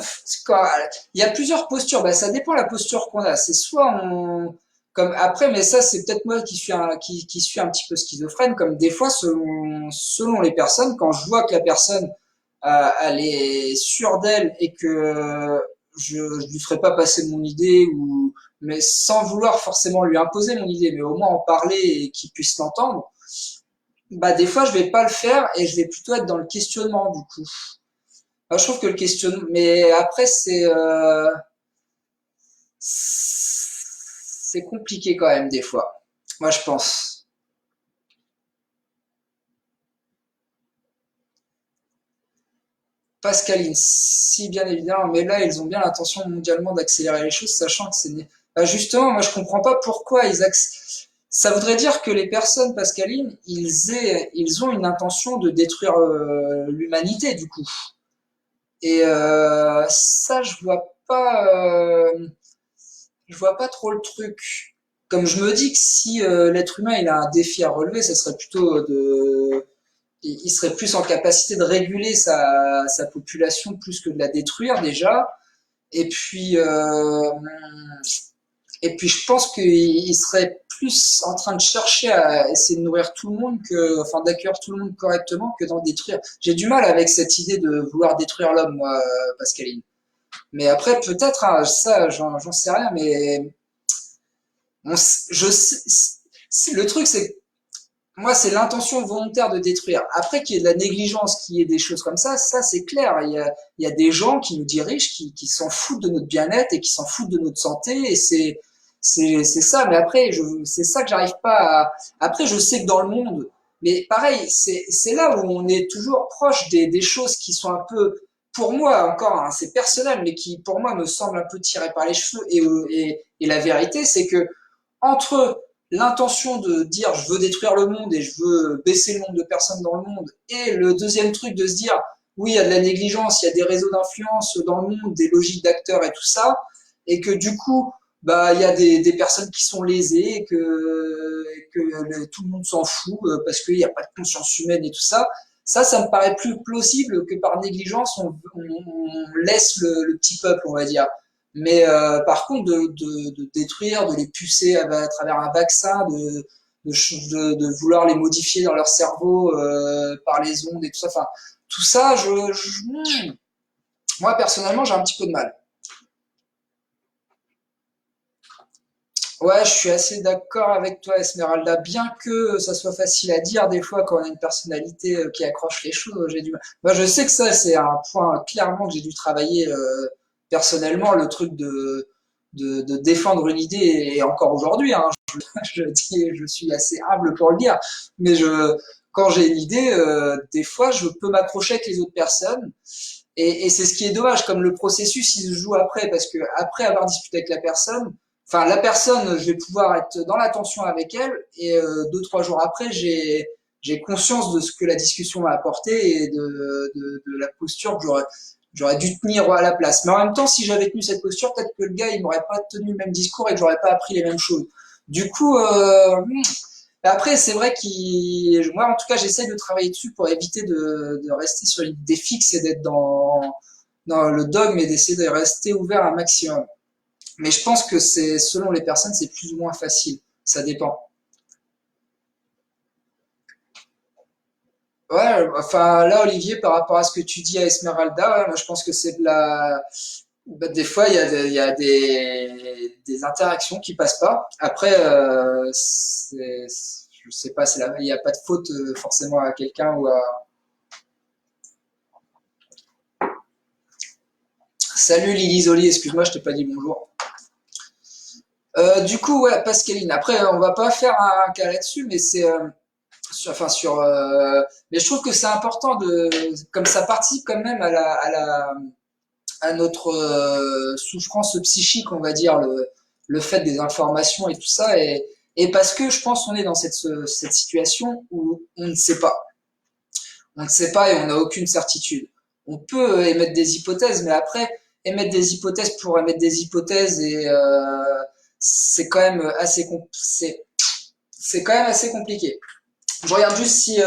il y a plusieurs postures. Ça dépend de la posture qu'on a. C'est soit on... Comme après, mais ça, c'est peut-être moi qui suis un petit peu schizophrène. Comme des fois, selon les personnes, quand je vois que la personne elle est sûre d'elle et que je lui ferai pas passer mon idée mais sans vouloir forcément lui imposer mon idée, mais au moins en parler et qu'il puisse l'entendre. Bah, des fois, je vais pas le faire et je vais plutôt être dans le questionnement, du coup. Moi, je trouve que le questionnement, mais après, c'est compliqué quand même, des fois. Moi, je pense. Pascaline, si bien évidemment, mais là, ils ont bien l'intention mondialement d'accélérer les choses, sachant que bah, justement, moi, je comprends pas pourquoi ça voudrait dire que les personnes, Pascaline, ils ont une intention de détruire l'humanité, du coup. Et ça, je vois pas trop le truc. Comme je me dis que si l'être humain il a un défi à relever, ce serait plutôt il serait plus en capacité de réguler sa population plus que de la détruire déjà. Et puis, je pense qu'il serait plus en train de chercher à essayer de nourrir tout le monde enfin, d'accueillir tout le monde correctement que d'en détruire. J'ai du mal avec cette idée de vouloir détruire l'homme, moi, Pascaline. Mais après, peut-être, hein, ça, j'en sais rien, mais le truc, c'est que moi, c'est l'intention volontaire de détruire. Après qu'il y ait de la négligence, qu'il y ait des choses comme ça c'est clair. Il y a des gens qui nous dirigent, qui s'en foutent de notre bien-être et qui s'en foutent de notre santé, et c'est ça. Mais après, c'est ça que j'arrive pas à. Après, je sais que dans le monde, mais pareil, c'est là où on est toujours proche des choses qui sont un peu, pour moi encore, hein, c'est personnel, mais qui pour moi me semblent un peu tirées par les cheveux. Et la vérité, c'est que entre l'intention de dire je veux détruire le monde et je veux baisser le nombre de personnes dans le monde, et le deuxième truc de se dire oui, il y a de la négligence, il y a des réseaux d'influence dans le monde, des logiques d'acteurs et tout ça, et que du coup, bah, il y a des personnes qui sont lésées, et que tout le monde s'en fout parce qu'il n'y a pas de conscience humaine et tout ça. Ça me paraît plus plausible que par négligence, on laisse le petit peuple, on va dire. Mais par contre, de détruire, de les pucer à travers un vaccin, de vouloir les modifier dans leur cerveau par les ondes et tout ça, enfin, tout ça, moi personnellement, j'ai un petit peu de mal. Ouais, je suis assez d'accord avec toi, Esmeralda. Bien que ça soit facile à dire, des fois, quand on a une personnalité qui accroche les choses, j'ai du mal. Moi, je sais que ça, c'est un point clairement que j'ai dû travailler personnellement, le truc de défendre une idée, et encore aujourd'hui, hein, je suis assez humble pour le dire, mais quand j'ai une idée, des fois, je peux m'accrocher avec les autres personnes, et c'est ce qui est dommage, comme le processus, il se joue après, parce que après avoir discuté avec la personne, enfin la personne, je vais pouvoir être dans l'attention avec elle, et 2, 3 jours après, j'ai conscience de ce que la discussion m'a apporté et de la posture que j'aurais dû tenir à la place. Mais en même temps, si j'avais tenu cette posture, peut-être que le gars, il m'aurait pas tenu le même discours et que j'aurais pas appris les mêmes choses. Du coup, après, c'est vrai moi, en tout cas, j'essaie de travailler dessus pour éviter de rester sur une idée fixe et d'être dans le dogme, et d'essayer de rester ouvert un maximum. Mais je pense que selon les personnes, c'est plus ou moins facile. Ça dépend. Ouais, enfin, là, Olivier, par rapport à ce que tu dis à Esmeralda, ouais, moi, je pense que c'est bah, des fois, il y a des interactions qui passent pas. Après, je sais pas, il n'y a pas de faute forcément à quelqu'un ou à. Salut Lily Zoli, excuse-moi, je t'ai pas dit bonjour. Du coup, ouais, Pascaline. Après, on va pas faire un cas là-dessus, mais enfin mais je trouve que c'est important comme ça participe quand même à notre souffrance psychique, on va dire, le fait des informations et tout ça, et parce que je pense qu'on est dans cette situation où on ne sait pas. On ne sait pas et on n'a aucune certitude. On peut émettre des hypothèses, mais après, émettre des hypothèses pour émettre des hypothèses, et c'est quand même c'est quand même assez compliqué. Je regarde juste si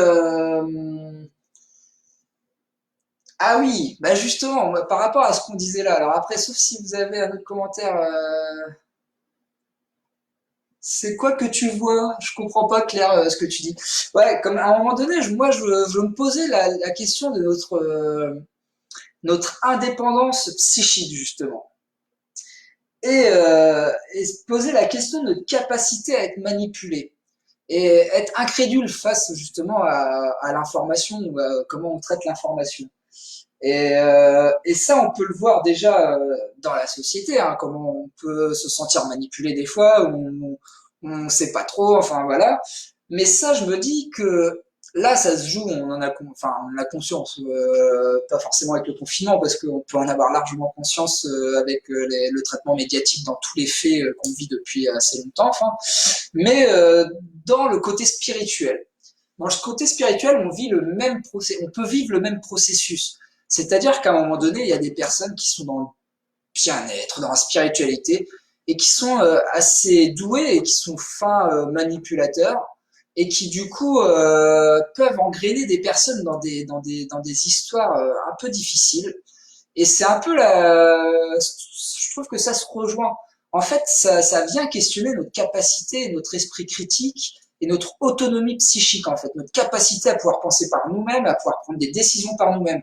ah oui, bah justement, par rapport à ce qu'on disait là. Alors après, sauf si vous avez un autre commentaire, c'est quoi que tu vois? Je comprends pas, Claire, ce que tu dis. Ouais, comme à un moment donné, je me posais la question de notre indépendance psychique, justement. Et se poser la question de notre capacité à être manipulé. et être incrédule face justement à l'information, comment on traite l'information. Et ça, on peut le voir déjà dans la société, hein, comment on peut se sentir manipulé des fois, où on sait pas trop, enfin voilà. Mais ça, je me dis que là, ça se joue, enfin, on en a conscience, pas forcément avec le confinement, parce qu'on peut en avoir largement conscience avec le traitement médiatique dans tous les faits qu'on vit depuis assez longtemps, enfin. Mais dans le côté spirituel. Dans le côté spirituel, on peut vivre le même processus. C'est-à-dire qu'à un moment donné, il y a des personnes qui sont dans le bien-être, dans la spiritualité, et qui sont assez doués et qui sont fins manipulateurs, et qui du coup peuvent engrainer des personnes dans des histoires un peu difficiles. Et c'est un peu je trouve que ça se rejoint. En fait, ça vient questionner notre capacité, notre esprit critique et notre autonomie psychique, en fait, notre capacité à pouvoir penser par nous-mêmes, à pouvoir prendre des décisions par nous-mêmes.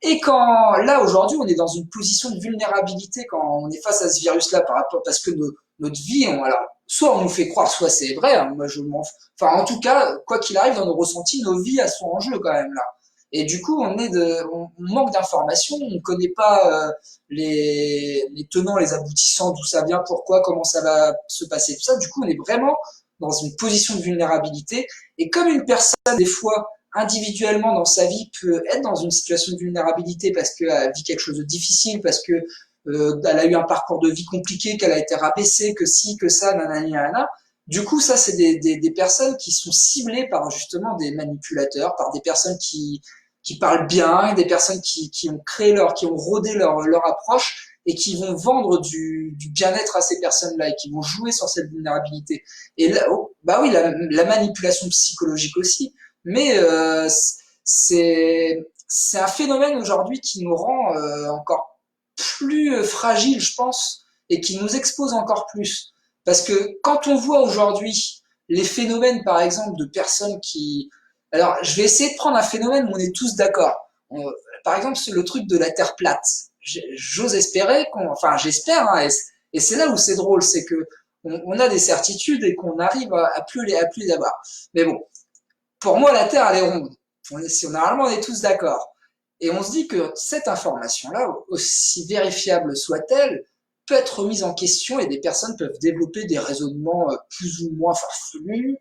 Et quand, là, aujourd'hui, on est dans une position de vulnérabilité quand on est face à ce virus-là par rapport, parce que notre vie, alors, soit on nous fait croire, soit c'est vrai, hein, moi je m'en, enfin, en tout cas, quoi qu'il arrive dans nos ressentis, nos vies, elles sont en jeu quand même, là. Et du coup, on manque d'informations, on ne connaît pas les tenants, les aboutissants, d'où ça vient, pourquoi, comment ça va se passer, tout ça. Du coup, on est vraiment dans une position de vulnérabilité. Et comme une personne, des fois, individuellement dans sa vie, peut être dans une situation de vulnérabilité parce qu'elle vit quelque chose de difficile, parce que elle a eu un parcours de vie compliqué, qu'elle a été rabaissée, que ci, que ça, nanani, nanana. Du coup, ça, c'est des personnes qui sont ciblées par justement des manipulateurs, par des personnes qui parlent bien, des personnes qui ont créé qui ont rodé leur approche et qui vont vendre du bien-être à ces personnes-là et qui vont jouer sur cette vulnérabilité. Et là, oh, bah oui, la manipulation psychologique aussi, mais c'est un phénomène aujourd'hui qui nous rend encore plus fragile, je pense, et qui nous expose encore plus. Parce que quand on voit aujourd'hui les phénomènes, par exemple, de personnes qui... Alors, je vais essayer de prendre un phénomène où on est tous d'accord. Par exemple, le truc de la Terre plate. J'ose espérer Enfin, j'espère, hein, et c'est là où c'est drôle, c'est que on a des certitudes et qu'on arrive à plus les avoir. Mais bon, pour moi, la Terre, elle est ronde. Normalement, on est tous d'accord. Et on se dit que cette information-là, aussi vérifiable soit-elle, peut être remise en question et des personnes peuvent développer des raisonnements plus ou moins farfelus.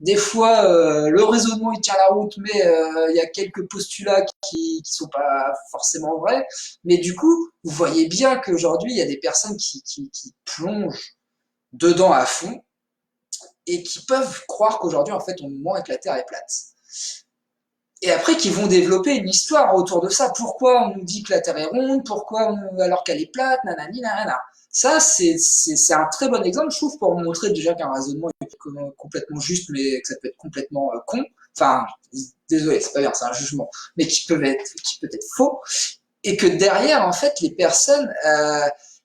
Des fois, le raisonnement il tient la route, mais il y a quelques postulats qui sont pas forcément vrais. Mais du coup, vous voyez bien qu'aujourd'hui, il y a des personnes qui plongent dedans à fond et qui peuvent croire qu'aujourd'hui, en fait, on nous ment et que la Terre est plate. Et après, qui vont développer une histoire autour de ça. Pourquoi on nous dit que la Terre est ronde? Alors qu'elle est plate? Nanani, nanana. Ça, c'est un très bon exemple, je trouve, pour montrer déjà qu'un raisonnement est complètement juste, mais que ça peut être complètement con. Enfin, désolé, c'est pas bien, c'est un jugement, mais qui peut être faux. Et que derrière, en fait, les personnes,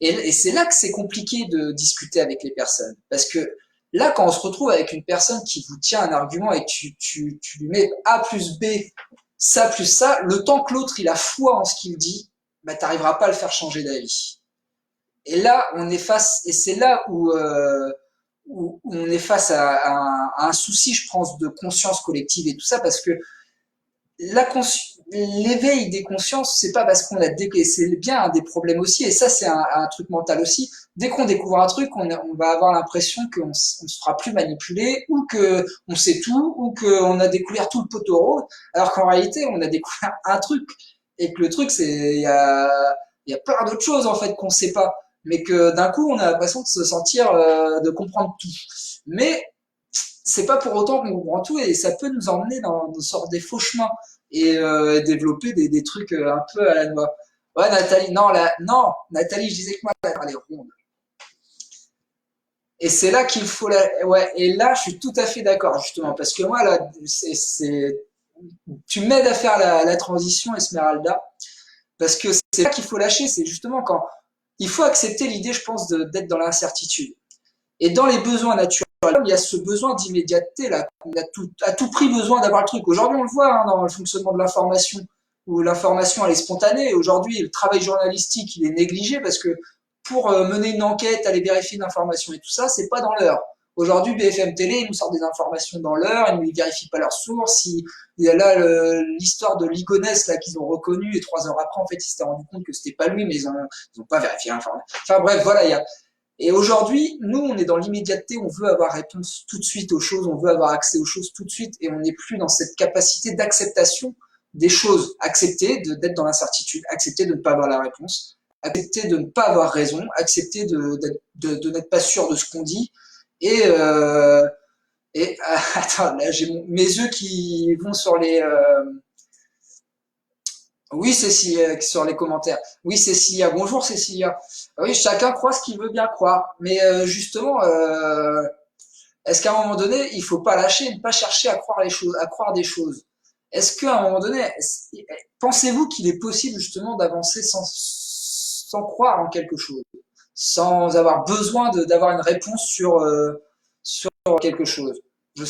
et c'est là que c'est compliqué de discuter avec les personnes. Parce que là, quand on se retrouve avec une personne qui vous tient un argument et que tu lui mets A plus B, ça plus ça, le temps que l'autre il a foi en ce qu'il dit, bah, t'arriveras pas à le faire changer d'avis. Et là, on est face, et c'est là où on est face à un souci, je pense, de conscience collective et tout ça, parce que l'éveil des consciences, c'est pas parce qu'on a c'est bien un des problèmes aussi, et ça c'est un truc mental aussi. Dès qu'on découvre un truc, on va avoir l'impression qu'on se fera plus manipuler, ou que on sait tout, ou qu'on a découvert tout le poteau rose, alors qu'en réalité on a découvert un truc, et que le truc c'est il y a plein d'autres choses en fait qu'on sait pas, mais que d'un coup on a l'impression de se sentir de comprendre tout. Mais c'est pas pour autant qu'on comprend tout et ça peut nous emmener dans une sorte des faux chemins et développer des trucs un peu à la noix. Ouais, Nathalie, non, Nathalie, je disais que moi, elle est ronde. Et c'est là qu'il faut ouais, et là, je suis tout à fait d'accord, justement, parce que moi, là, tu m'aides à faire la transition, Esmeralda, parce que c'est là qu'il faut lâcher, c'est justement quand il faut accepter l'idée, je pense, d'être dans l'incertitude. Et dans les besoins naturels, il y a ce besoin d'immédiateté là. On a à tout prix besoin d'avoir le truc. Aujourd'hui, on le voit hein, dans le fonctionnement de l'information, où l'information elle est spontanée. Aujourd'hui, le travail journalistique il est négligé parce que pour mener une enquête, aller vérifier une information et tout ça, c'est pas dans l'heure. Aujourd'hui, BFM Télé, ils nous sortent des informations dans l'heure, ils ne vérifient pas leurs sources. Il y a là l'histoire de Ligonès là qu'ils ont reconnu et 3 heures après, en fait, ils s'étaient rendu compte que c'était pas lui, mais ils ont pas vérifié l'information. Enfin bref, voilà, il y a. Et aujourd'hui, nous, on est dans l'immédiateté, on veut avoir réponse tout de suite aux choses, on veut avoir accès aux choses tout de suite, et on n'est plus dans cette capacité d'acceptation des choses, accepter d'être dans l'incertitude, accepter de ne pas avoir la réponse, accepter de ne pas avoir raison, accepter de n'être pas sûr de ce qu'on dit, et, attends, là j'ai mes yeux qui vont sur les oui Cécilia, sur les commentaires. Oui Cécilia, bonjour Cécilia. Oui, chacun croit ce qu'il veut bien croire, mais justement, est-ce qu'à un moment donné, il faut pas lâcher, ne pas chercher à croire les choses, à croire des choses? Est-ce qu'à un moment donné, pensez-vous qu'il est possible justement d'avancer sans croire en quelque chose, sans avoir besoin d'avoir une réponse sur quelque chose? Je,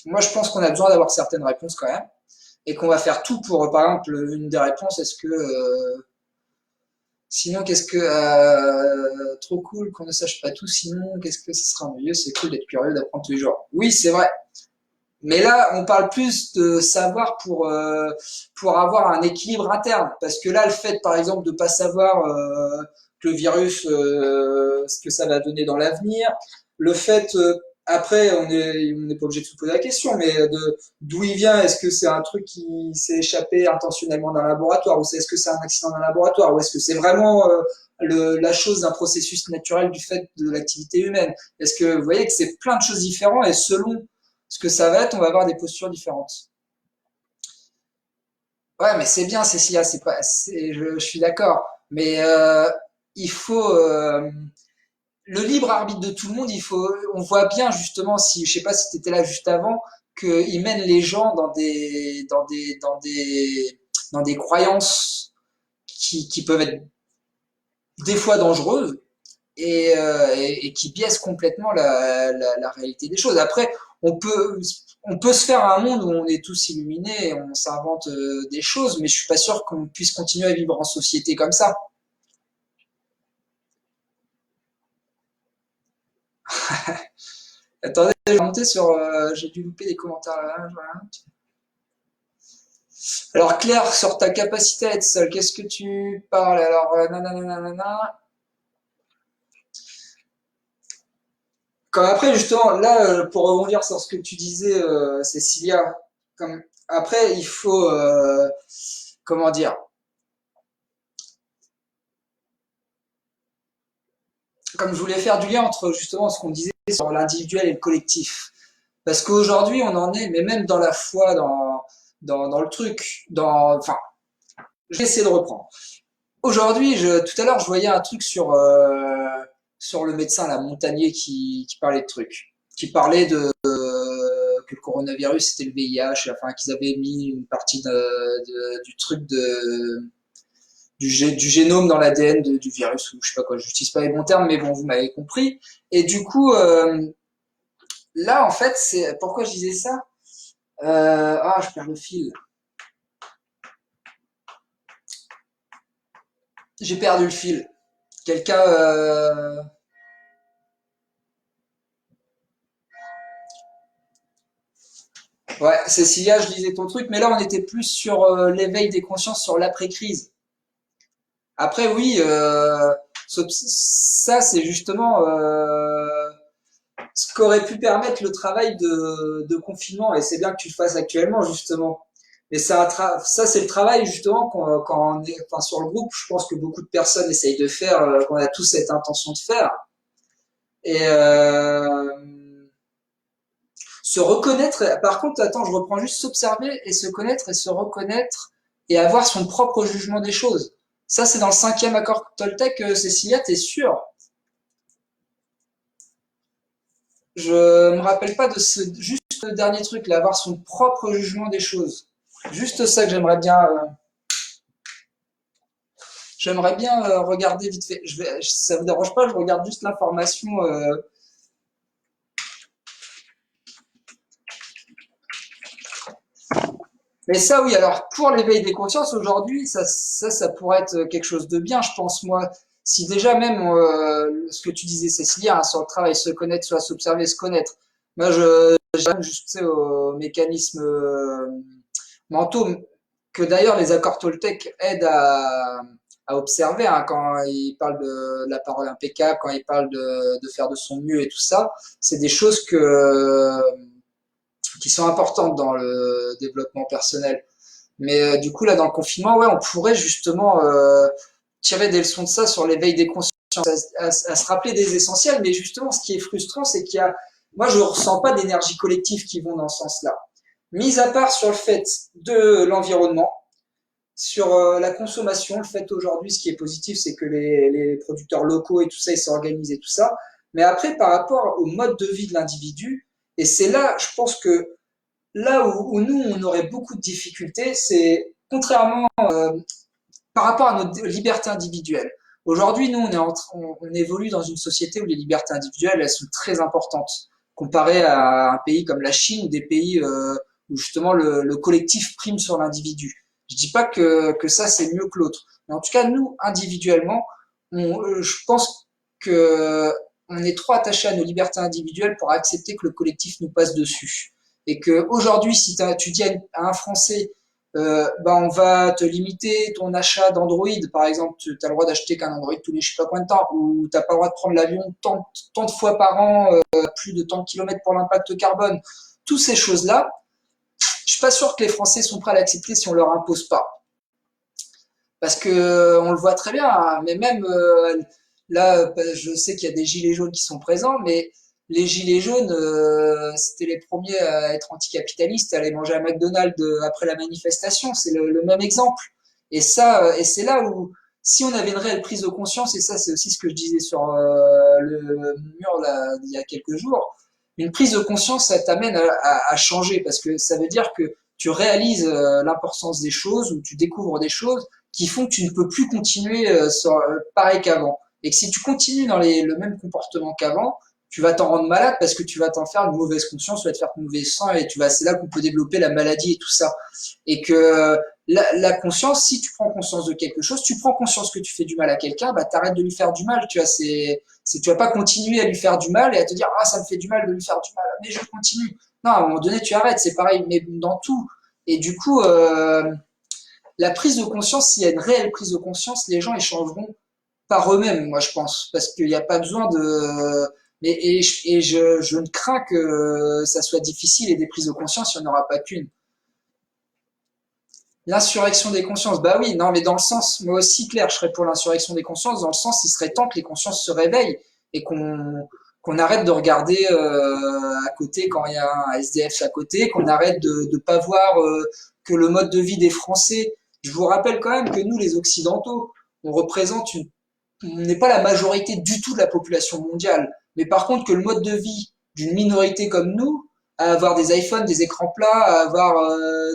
Moi, je pense qu'on a besoin d'avoir certaines réponses quand même, et qu'on va faire tout pour, par exemple, une des réponses, est-ce que sinon, qu'est-ce que trop cool qu'on ne sache pas tout. Sinon, qu'est-ce que ce sera mieux? C'est cool d'être curieux, d'apprendre tous les jours. Oui, c'est vrai. Mais là, on parle plus de savoir pour avoir un équilibre interne. Parce que là, le fait, par exemple, de pas savoir que le virus, ce que ça va donner dans l'avenir, le fait, après, on n'est pas obligé de se poser la question, mais d'où il vient, est-ce que c'est un truc qui s'est échappé intentionnellement d'un laboratoire, ou est-ce que c'est un accident d'un laboratoire, ou est-ce que c'est vraiment la chose d'un processus naturel du fait de l'activité humaine? Est-ce que vous voyez que c'est plein de choses différentes et selon ce que ça va être, on va avoir des postures différentes. Ouais, mais c'est bien, Cécilia, c'est pas, je suis d'accord. Mais il faut le libre arbitre de tout le monde. On voit bien justement, si je sais pas si tu étais là juste avant, qu'ils mènent les gens dans des croyances qui peuvent être des fois dangereuses et qui biaisent complètement la réalité des choses. Après, on peut, on peut se faire un monde où on est tous illuminés et on s'invente des choses, mais je suis pas sûr qu'on puisse continuer à vivre en société comme ça. Attendez, je vais monter sur. J'ai dû louper les commentaires là. Voilà. Alors Claire, sur ta capacité à être seule, qu'est-ce que tu parles? Alors, nanana. Comme après, justement, là, pour rebondir sur ce que tu disais, Cécilia, comme après, il faut, comment dire, comme je voulais faire du lien entre justement ce qu'on disait sur l'individuel et le collectif. Parce qu'aujourd'hui, on en est, mais même dans la foi, dans le truc, enfin, je vais essayer de reprendre. Aujourd'hui, tout à l'heure, je voyais un truc sur le médecin, la Montagnier, qui parlait de trucs, qui parlait que le coronavirus c'était le VIH, enfin qu'ils avaient mis une partie du truc du génome dans l'ADN du virus, ou je sais pas quoi, je n'utilise pas les bons termes, mais bon, vous m'avez compris. Et du coup, là, en fait, c'est pourquoi je disais ça. Je perds le fil. J'ai perdu le fil. Quelqu'un. Ouais, Cécilia, je lisais ton truc, mais là, on était plus sur l'éveil des consciences sur l'après-crise. Après, oui, ça, c'est justement ce qu'aurait pu permettre le travail de confinement, et c'est bien que tu le fasses actuellement, justement. Mais ça, c'est le travail, justement, quand on est, enfin, sur le groupe, je pense que beaucoup de personnes essayent de faire, qu'on a tous cette intention de faire. Et se reconnaître, par contre, attends, je reprends juste s'observer et se connaître et se reconnaître et avoir son propre jugement des choses. Ça, c'est dans le cinquième accord Toltec, Cécilia, t'es sûr? Je me rappelle pas de juste le dernier truc, là, avoir son propre jugement des choses. Juste ça que j'aimerais bien regarder vite fait. Ça me dérange pas, je regarde juste l'information. Mais ça, oui, alors pour l'éveil des consciences, aujourd'hui, ça pourrait être quelque chose de bien, je pense, moi. Si déjà même ce que tu disais, Cécilia, hein, sur le travail, se connaître, soit s'observer, se connaître. Moi, j'aime juste tu sais, aux mécanismes mentaux que d'ailleurs les accords Toltec aident à observer hein, quand ils parlent de la parole impeccable, quand ils parlent de faire de son mieux et tout ça. C'est des choses qui sont importantes dans le développement personnel. Mais du coup, là, dans le confinement, ouais, on pourrait justement tirer des leçons de ça sur l'éveil des consciences, à se rappeler des essentiels. Mais justement, ce qui est frustrant, c'est moi, je ressens pas d'énergie collective qui vont dans ce sens-là. Mis à part sur le fait de l'environnement, sur la consommation, le fait aujourd'hui, ce qui est positif, c'est que les producteurs locaux et tout ça, ils s'organisent et tout ça. Mais après, par rapport au mode de vie de l'individu, et c'est là, je pense que là où nous, on aurait beaucoup de difficultés, c'est contrairement par rapport à notre liberté individuelle. Aujourd'hui, nous, on évolue dans une société où les libertés individuelles, elles sont très importantes, comparé à un pays comme la Chine ou des pays où justement le collectif prime sur l'individu. Je dis pas que ça, c'est mieux que l'autre. Mais en tout cas, nous, individuellement, je pense que on est trop attaché à nos libertés individuelles pour accepter que le collectif nous passe dessus. Et que aujourd'hui, si tu dis à un Français bah on va te limiter ton achat d'Android, par exemple, tu as le droit d'acheter qu'un Android tous les je sais pas combien de temps, ou t'as pas le droit de prendre l'avion tant de fois par an, plus de tant de kilomètres pour l'impact carbone, toutes ces choses-là, je suis pas sûr que les Français sont prêts à l'accepter si on leur impose pas. Parce que on le voit très bien, hein, mais même là, je sais qu'il y a des gilets jaunes qui sont présents, mais les gilets jaunes, c'était les premiers à être anticapitalistes, à aller manger à McDonald's après la manifestation. C'est le même exemple. Et c'est là où, si on avait une réelle prise de conscience, et ça, c'est aussi ce que je disais sur le mur là, il y a quelques jours, une prise de conscience, ça t'amène à changer parce que ça veut dire que tu réalises l'importance des choses ou tu découvres des choses qui font que tu ne peux plus continuer pareil qu'avant. Et que si tu continues dans le même comportement qu'avant, tu vas t'en rendre malade parce que tu vas t'en faire une mauvaise conscience, tu vas te faire de mauvais sang et c'est là qu'on peut développer la maladie et tout ça. Et que la conscience, si tu prends conscience de quelque chose, tu prends conscience que tu fais du mal à quelqu'un, bah t'arrêtes de lui faire du mal, tu vois, tu vas pas continuer à lui faire du mal et à te dire, ah, ça me fait du mal de lui faire du mal, mais je continue. Non, à un moment donné, tu arrêtes, c'est pareil, mais dans tout. Et du coup, la prise de conscience, s'il y a une réelle prise de conscience, les gens ils changeront par eux-mêmes, moi je pense, parce qu'il n'y a pas besoin de. Mais je ne crains que ça soit difficile et des prises de conscience, il n'y en aura pas qu'une. L'insurrection des consciences, bah oui, non, mais dans le sens, moi aussi, Claire, je serais pour l'insurrection des consciences, dans le sens, il serait temps que les consciences se réveillent et qu'on arrête de regarder à côté quand il y a un SDF à côté, qu'on arrête de pas voir que le mode de vie des Français. Je vous rappelle quand même que nous, les Occidentaux, on représente on n'est pas la majorité du tout de la population mondiale, mais par contre que le mode de vie d'une minorité comme nous, à avoir des iPhones, des écrans plats, à avoir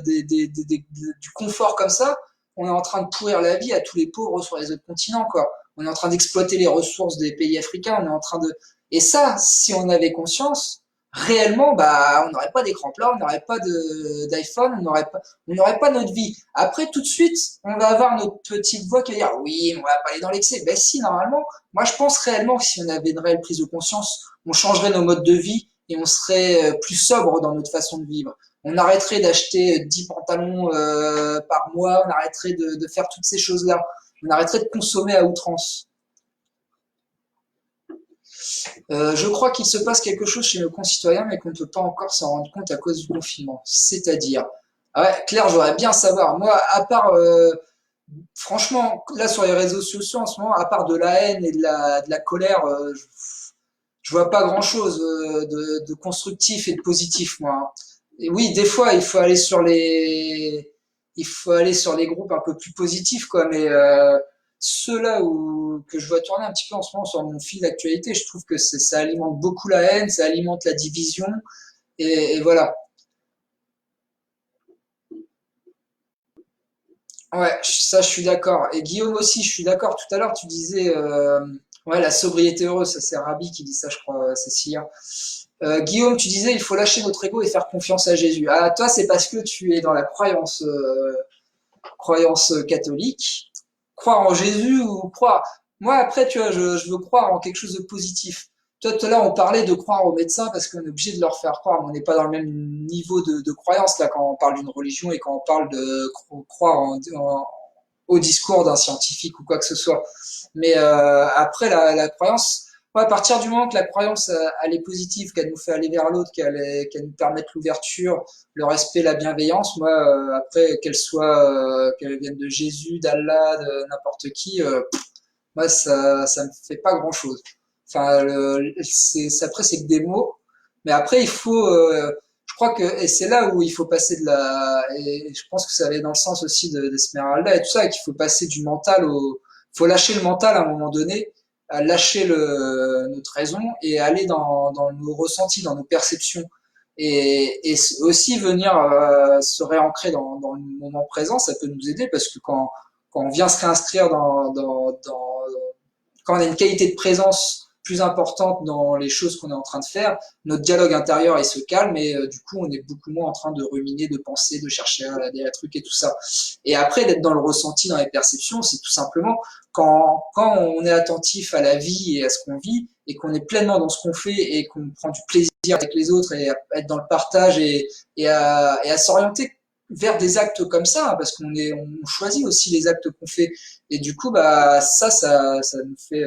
du confort comme ça, on est en train de pourrir la vie à tous les pauvres sur les autres continents, quoi. On est en train d'exploiter les ressources des pays africains, on est en train de... Et ça, si on avait conscience, réellement, bah, on n'aurait pas d'écran plat, on n'aurait pas d'iPhone, on n'aurait pas notre vie. Après, tout de suite, on va avoir notre petite voix qui va dire, oui, on va pas aller dans l'excès. Ben si, normalement, moi je pense réellement que si on avait une réelle prise de conscience, on changerait nos modes de vie et on serait plus sobre dans notre façon de vivre. On arrêterait d'acheter 10 pantalons par mois, on arrêterait de faire toutes ces choses-là. On arrêterait de consommer à outrance. Je crois qu'il se passe quelque chose chez nos concitoyens, mais qu'on ne peut pas encore s'en rendre compte à cause du confinement. C'est-à-dire, ah ouais, Claire, j'aurais bien savoir. Moi, à part, franchement, là sur les réseaux sociaux en ce moment, à part de la haine et de la colère, je vois pas grand-chose de constructif et de positif, moi. Et oui, des fois, il faut aller sur les groupes un peu plus positifs, quoi. Mais ceux-là que je vois tourner un petit peu en ce moment sur mon fil d'actualité, je trouve que ça alimente beaucoup la haine, ça alimente la division, et voilà. Ouais, ça, je suis d'accord. Et Guillaume aussi, je suis d'accord. Tout à l'heure, tu disais, ouais, la sobriété heureuse, ça c'est Rabbi qui dit ça, je crois, Cécilia. Guillaume, tu disais, il faut lâcher notre ego et faire confiance à Jésus. Ah, toi, c'est parce que tu es dans la croyance catholique. Croire en Jésus ou croire. moi, après, tu vois, je veux croire en quelque chose de positif. Toi, tout à l'heure, on parlait de croire aux médecins parce qu'on est obligé de leur faire croire, mais on n'est pas dans le même niveau de croyance là quand on parle d'une religion et quand on parle de croire au discours d'un scientifique ou quoi que ce soit. Mais après, la croyance, ouais, à partir du moment que la croyance elle est positive, qu'elle nous fait aller vers l'autre, qu'elle nous permette l'ouverture, le respect, la bienveillance, moi, après, qu'elle vienne de Jésus, d'Allah, de n'importe qui, moi, ça me fait pas grand-chose. Enfin, après, c'est que des mots. Mais après, il faut, je crois que, et c'est là où il faut passer et je pense que ça allait dans le sens aussi d'Esmeralda et tout ça, qu'il faut passer du mental faut lâcher le mental à un moment donné, à lâcher notre raison et aller dans nos ressentis, dans nos perceptions. Et aussi venir se réancrer dans le moment présent, ça peut nous aider parce que quand on vient se réinscrire quand on a une qualité de présence plus importante dans les choses qu'on est en train de faire, notre dialogue intérieur il se calme et du coup on est beaucoup moins en train de ruminer, de penser, de chercher des trucs et tout ça. Et après d'être dans le ressenti, dans les perceptions, c'est tout simplement quand on est attentif à la vie et à ce qu'on vit et qu'on est pleinement dans ce qu'on fait et qu'on prend du plaisir avec les autres et à être dans le partage et à s'orienter vers des actes comme ça, hein, parce on choisit aussi les actes qu'on fait. Et du coup, bah, ça nous fait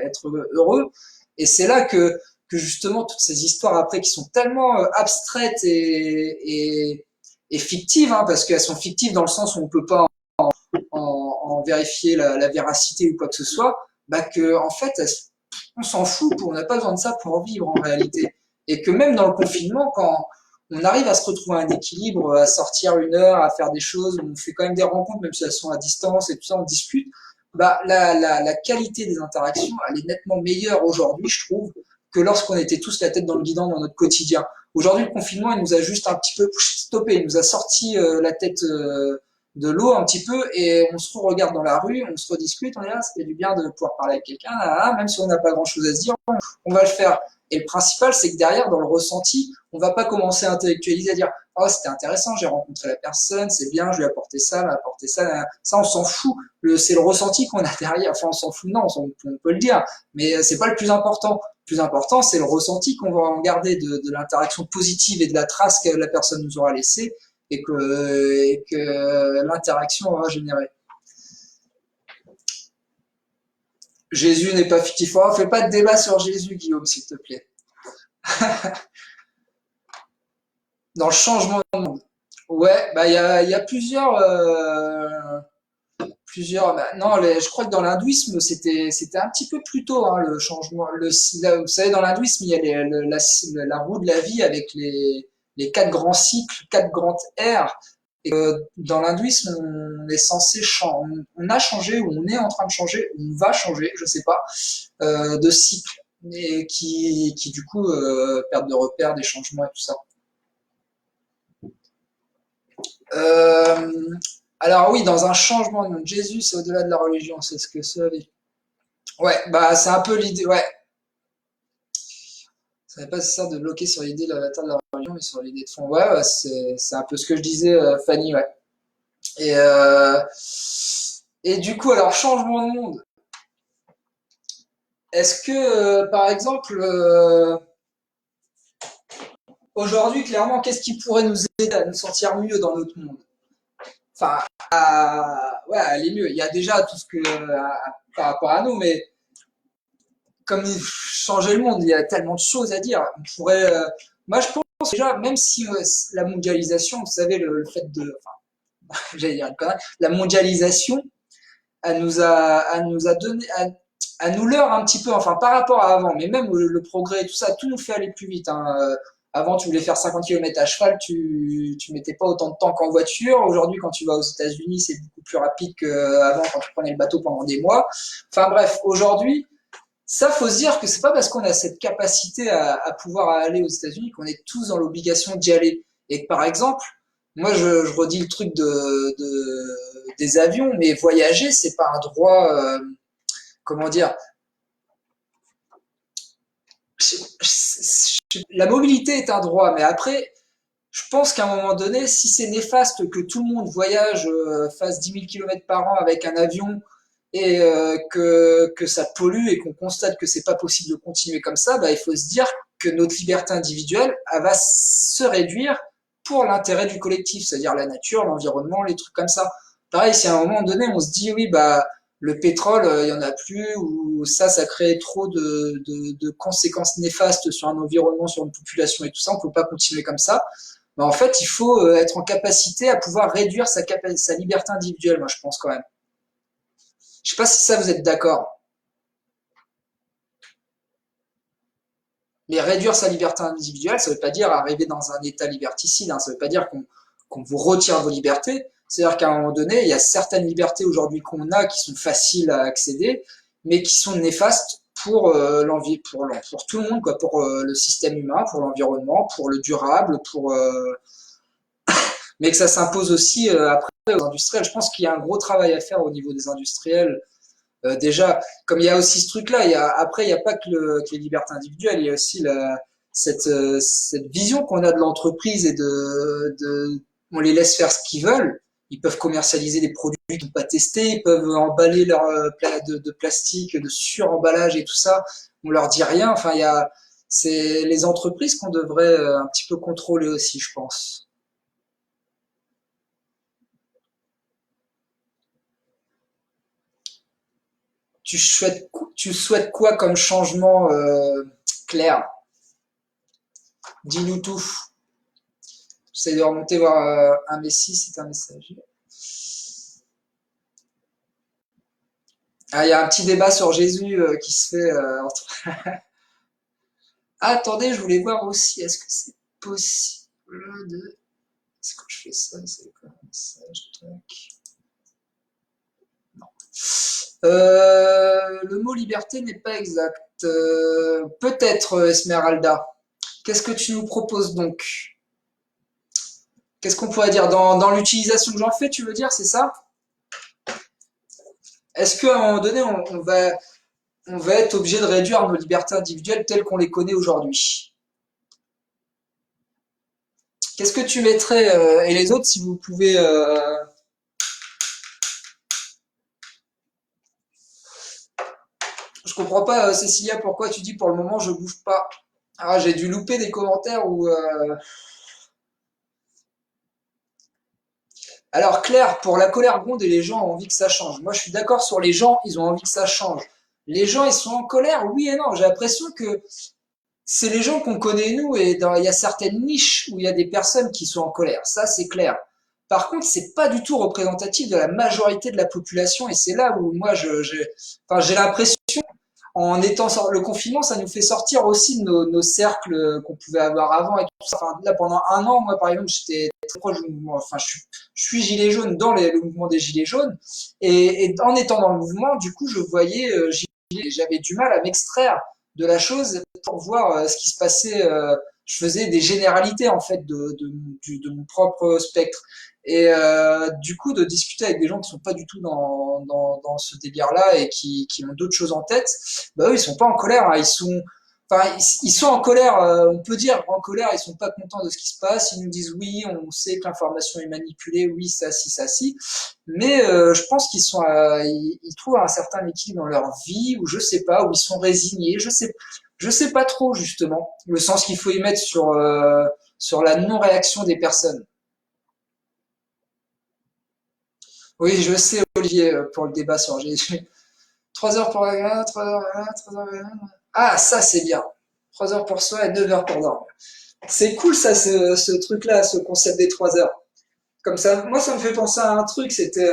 être heureux. Et c'est là que justement, toutes ces histoires après qui sont tellement abstraites et fictives, hein, parce qu'elles sont fictives dans le sens où on peut pas en vérifier la véracité ou quoi que ce soit, bah que, en fait, on s'en fout, on n'a pas besoin de ça pour vivre en réalité. Et que même dans le confinement, quand on arrive à se retrouver un équilibre, à sortir une heure, à faire des choses, on fait quand même des rencontres, même si elles sont à distance et tout ça, on discute, bah, la qualité des interactions, elle est nettement meilleure aujourd'hui, je trouve, que lorsqu'on était tous la tête dans le guidon dans notre quotidien. Aujourd'hui, le confinement, il nous a juste un petit peu stoppé, il nous a sorti la tête de l'eau un petit peu et on se regarde dans la rue, on se rediscute, on est là, ça fait du bien de pouvoir parler avec quelqu'un, même si on n'a pas grand chose à se dire, on va le faire. Et le principal, c'est que derrière, dans le ressenti, on va pas commencer à intellectualiser, à dire oh c'était intéressant, j'ai rencontré la personne, c'est bien, je lui ai apporté ça, m'a apporté ça, ça on s'en fout. C'est le ressenti qu'on a derrière. Enfin on s'en fout, non, on peut le dire, mais c'est pas le plus important. Le plus important, c'est le ressenti qu'on va en garder de l'interaction positive et de la trace que la personne nous aura laissée et que l'interaction aura généré. Jésus n'est pas fictif. Oh, fais pas de débat sur Jésus, Guillaume, s'il te plaît. Dans le changement de monde. Ouais, bah il y a plusieurs. Bah, non, je crois que dans l'hindouisme, c'était un petit peu plus tôt hein, le changement. Vous savez, dans l'hindouisme, il y a la roue de la vie avec les quatre grands cycles, quatre grandes ères. Et dans l'hindouisme, on est censé changer, on a changé ou on est en train de changer, ou on va changer, je sais pas, de cycle et qui du coup perdent de repères, des changements et tout ça. Euh, alors oui, dans un changement de monde, Jésus, c'est au-delà de la religion, c'est ce que ça veut dire. Ouais, bah c'est un peu l'idée, ouais. Ça n'est pas ça de bloquer sur l'idée de l'avatar de la religion, mais sur l'idée de fond. Ouais, ouais, c'est un peu ce que je disais, Fanny, ouais. Et, euh, et du coup, alors, changement de monde. Est-ce que, par exemple, aujourd'hui, clairement, qu'est-ce qui pourrait nous aider à nous sentir mieux dans notre monde? Enfin, ouais, à aller mieux. Il y a déjà tout ce que, par rapport à nous, mais comme changer le monde, il y a tellement de choses à dire. On pourrait, moi, je pense déjà, même si la mondialisation, vous savez, le fait j'allais dire une connerie, la mondialisation, elle nous a donné, elle nous leurre un petit peu, enfin, par rapport à avant, mais même le progrès et tout ça, tout nous fait aller plus vite, hein. Avant, tu voulais faire 50 km à cheval, tu mettais pas autant de temps qu'en voiture. Aujourd'hui, quand tu vas aux États-Unis, c'est beaucoup plus rapide qu'avant quand tu prenais le bateau pendant des mois. Enfin bref, aujourd'hui, ça, faut se dire que c'est pas parce qu'on a cette capacité à pouvoir aller aux États-Unis qu'on est tous dans l'obligation d'y aller. Et que, par exemple, moi, je redis le truc des avions, mais voyager, c'est pas un droit, comment dire, la mobilité est un droit, mais après, je pense qu'à un moment donné, si c'est néfaste que tout le monde voyage, fasse 10 000 km par an avec un avion et que ça pollue et qu'on constate que c'est pas possible de continuer comme ça, bah, il faut se dire que notre liberté individuelle, elle va se réduire pour l'intérêt du collectif, c'est-à-dire la nature, l'environnement, les trucs comme ça. Pareil, si à un moment donné on se dit oui bah le pétrole, il y en a plus, ou ça crée trop de conséquences néfastes sur un environnement, sur une population et tout ça, on peut pas continuer comme ça. Mais en fait, il faut être en capacité à pouvoir réduire sa liberté individuelle, moi je pense quand même. Je sais pas si ça vous êtes d'accord. Mais réduire sa liberté individuelle, ça veut pas dire arriver dans un état liberticide, hein. Ça veut pas dire qu'on vous retire vos libertés. C'est-à-dire qu'à un moment donné, il y a certaines libertés aujourd'hui qu'on a qui sont faciles à accéder, mais qui sont néfastes pour l'envie, pour tout le monde, quoi, pour le système humain, pour l'environnement, pour le durable, mais que ça s'impose aussi après aux industriels. Je pense qu'il y a un gros travail à faire au niveau des industriels. Déjà, comme il y a aussi ce truc-là, après, il n'y a pas que les libertés individuelles, il y a aussi cette vision qu'on a de l'entreprise et on les laisse faire ce qu'ils veulent. Ils peuvent commercialiser des produits qu'ils n'ont pas testés, ils peuvent emballer leur de plastique, de suremballage et tout ça. On leur dit rien. Enfin, c'est les entreprises qu'on devrait un petit peu contrôler aussi, je pense. Tu souhaites quoi comme changement clair? Dis-nous tout. J'essaie de remonter voir un Messie, c'est un messager. Ah, il y a un petit débat sur Jésus qui se fait entre. Ah, attendez, je voulais voir aussi, est-ce que c'est possible de. Est-ce que je fais ça? C'est quoi un message? Tac. Le mot liberté n'est pas exact. Peut-être, Esmeralda. Qu'est-ce que tu nous proposes donc? Qu'est-ce qu'on pourrait dire dans l'utilisation que j'en fais, tu veux dire, c'est ça? Est-ce qu'à un moment donné, on va être obligé de réduire nos libertés individuelles telles qu'on les connaît aujourd'hui? Qu'est-ce que tu mettrais, et les autres, si vous pouvez... Je comprends pas, Cécilia, pourquoi tu dis pour le moment je bouge pas. Ah, j'ai dû louper des commentaires où... Alors Claire, pour la colère gronde et les gens ont envie que ça change. Moi je suis d'accord sur les gens, ils ont envie que ça change. Les gens ils sont en colère, oui et non. J'ai l'impression que c'est les gens qu'on connaît nous et il y a certaines niches où il y a des personnes qui sont en colère. Ça c'est clair. Par contre, c'est pas du tout représentatif de la majorité de la population et c'est là où moi enfin, j'ai l'impression en étant le confinement, ça nous fait sortir aussi de nos cercles qu'on pouvait avoir avant et tout ça. Enfin, là, pendant un an, moi, par exemple, j'étais très proche du mouvement. Enfin, je suis gilet jaune dans le mouvement des gilets jaunes, et en étant dans le mouvement, du coup, je voyais j'avais du mal à m'extraire de la chose pour voir ce qui se passait. Je faisais des généralités en fait de mon propre spectre. Et du coup, de discuter avec des gens qui sont pas du tout dans ce délire-là et qui ont d'autres choses en tête, bah eux, ils sont pas en colère, hein. Enfin, ils sont en colère. On peut dire en colère, ils sont pas contents de ce qui se passe. Ils nous disent oui, on sait que l'information est manipulée, oui, ça, si, ça, si. Mais je pense qu'ils sont, ils trouvent un certain équilibre dans leur vie, ou je sais pas, où ils sont résignés. Je sais pas trop justement le sens qu'il faut y mettre sur la non-réaction des personnes. Oui, je sais, Olivier, pour le débat sur Jésus. 3 heures pour la graine, 3 heures, 3 heures. Ah, ça, c'est bien. 3 heures pour soi et 9 heures pour dormir. C'est cool, ça, ce truc-là, ce concept des 3 heures. Comme ça, moi, ça me fait penser à un truc, c'était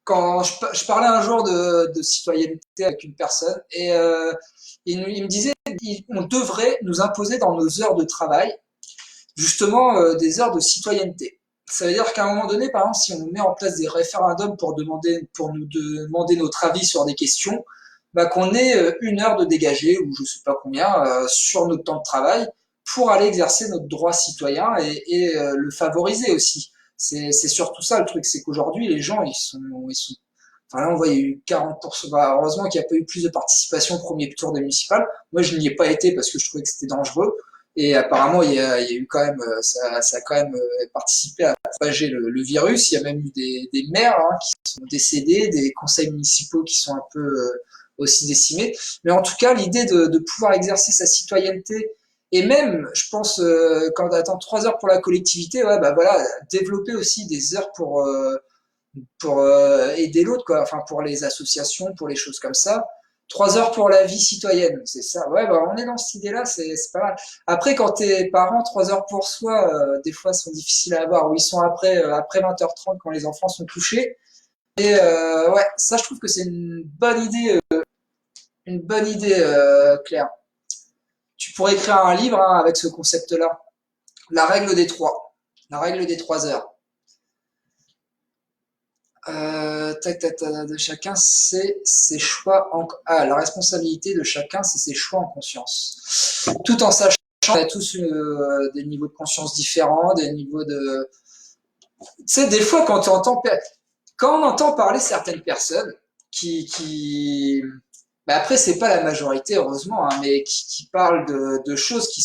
quand je parlais un jour de citoyenneté avec une personne, et il me disait, on devrait nous imposer dans nos heures de travail, justement, des heures de citoyenneté. Ça veut dire qu'à un moment donné, par exemple, si on met en place des référendums pour nous demander notre avis sur des questions, bah, qu'on ait une heure de dégagé, ou je sais pas combien, sur notre temps de travail, pour aller exercer notre droit citoyen et le favoriser aussi. C'est surtout ça le truc, c'est qu'aujourd'hui, les gens, ils sont, enfin là, on voit, il y a eu 40%, bah, heureusement qu'il n'y a pas eu plus de participation au premier tour des municipales. Moi, je n'y ai pas été parce que je trouvais que c'était dangereux. Et apparemment, il y a eu quand même, ça a quand même participé à propager le virus. Il y a même eu des maires hein, qui sont décédés, des conseils municipaux qui sont un peu aussi décimés. Mais en tout cas, l'idée de pouvoir exercer sa citoyenneté et même, je pense, quand on attend 3 heures pour la collectivité, ouais, bah voilà, développer aussi des heures pour aider l'autre, quoi. Enfin, pour les associations, pour les choses comme ça. 3 heures pour la vie citoyenne, c'est ça. Ouais, bah on est dans cette idée-là, c'est pas mal. Après, quand t'es parent, 3 heures pour soi, des fois sont difficiles à avoir. Ou ils sont après 20h30 quand les enfants sont couchés. Et ouais, ça, je trouve que c'est une bonne idée, Claire. Tu pourrais écrire un livre hein, avec ce concept-là. La règle des trois. La règle des 3 heures. De chacun, c'est ses choix la responsabilité de chacun, c'est ses choix en conscience. Tout en sachant qu'on a tous des niveaux de conscience différents, des niveaux de... Tu sais, des fois, quand on entend parler certaines personnes qui... Bah après, c'est pas la majorité, heureusement, hein, mais qui parlent de choses qui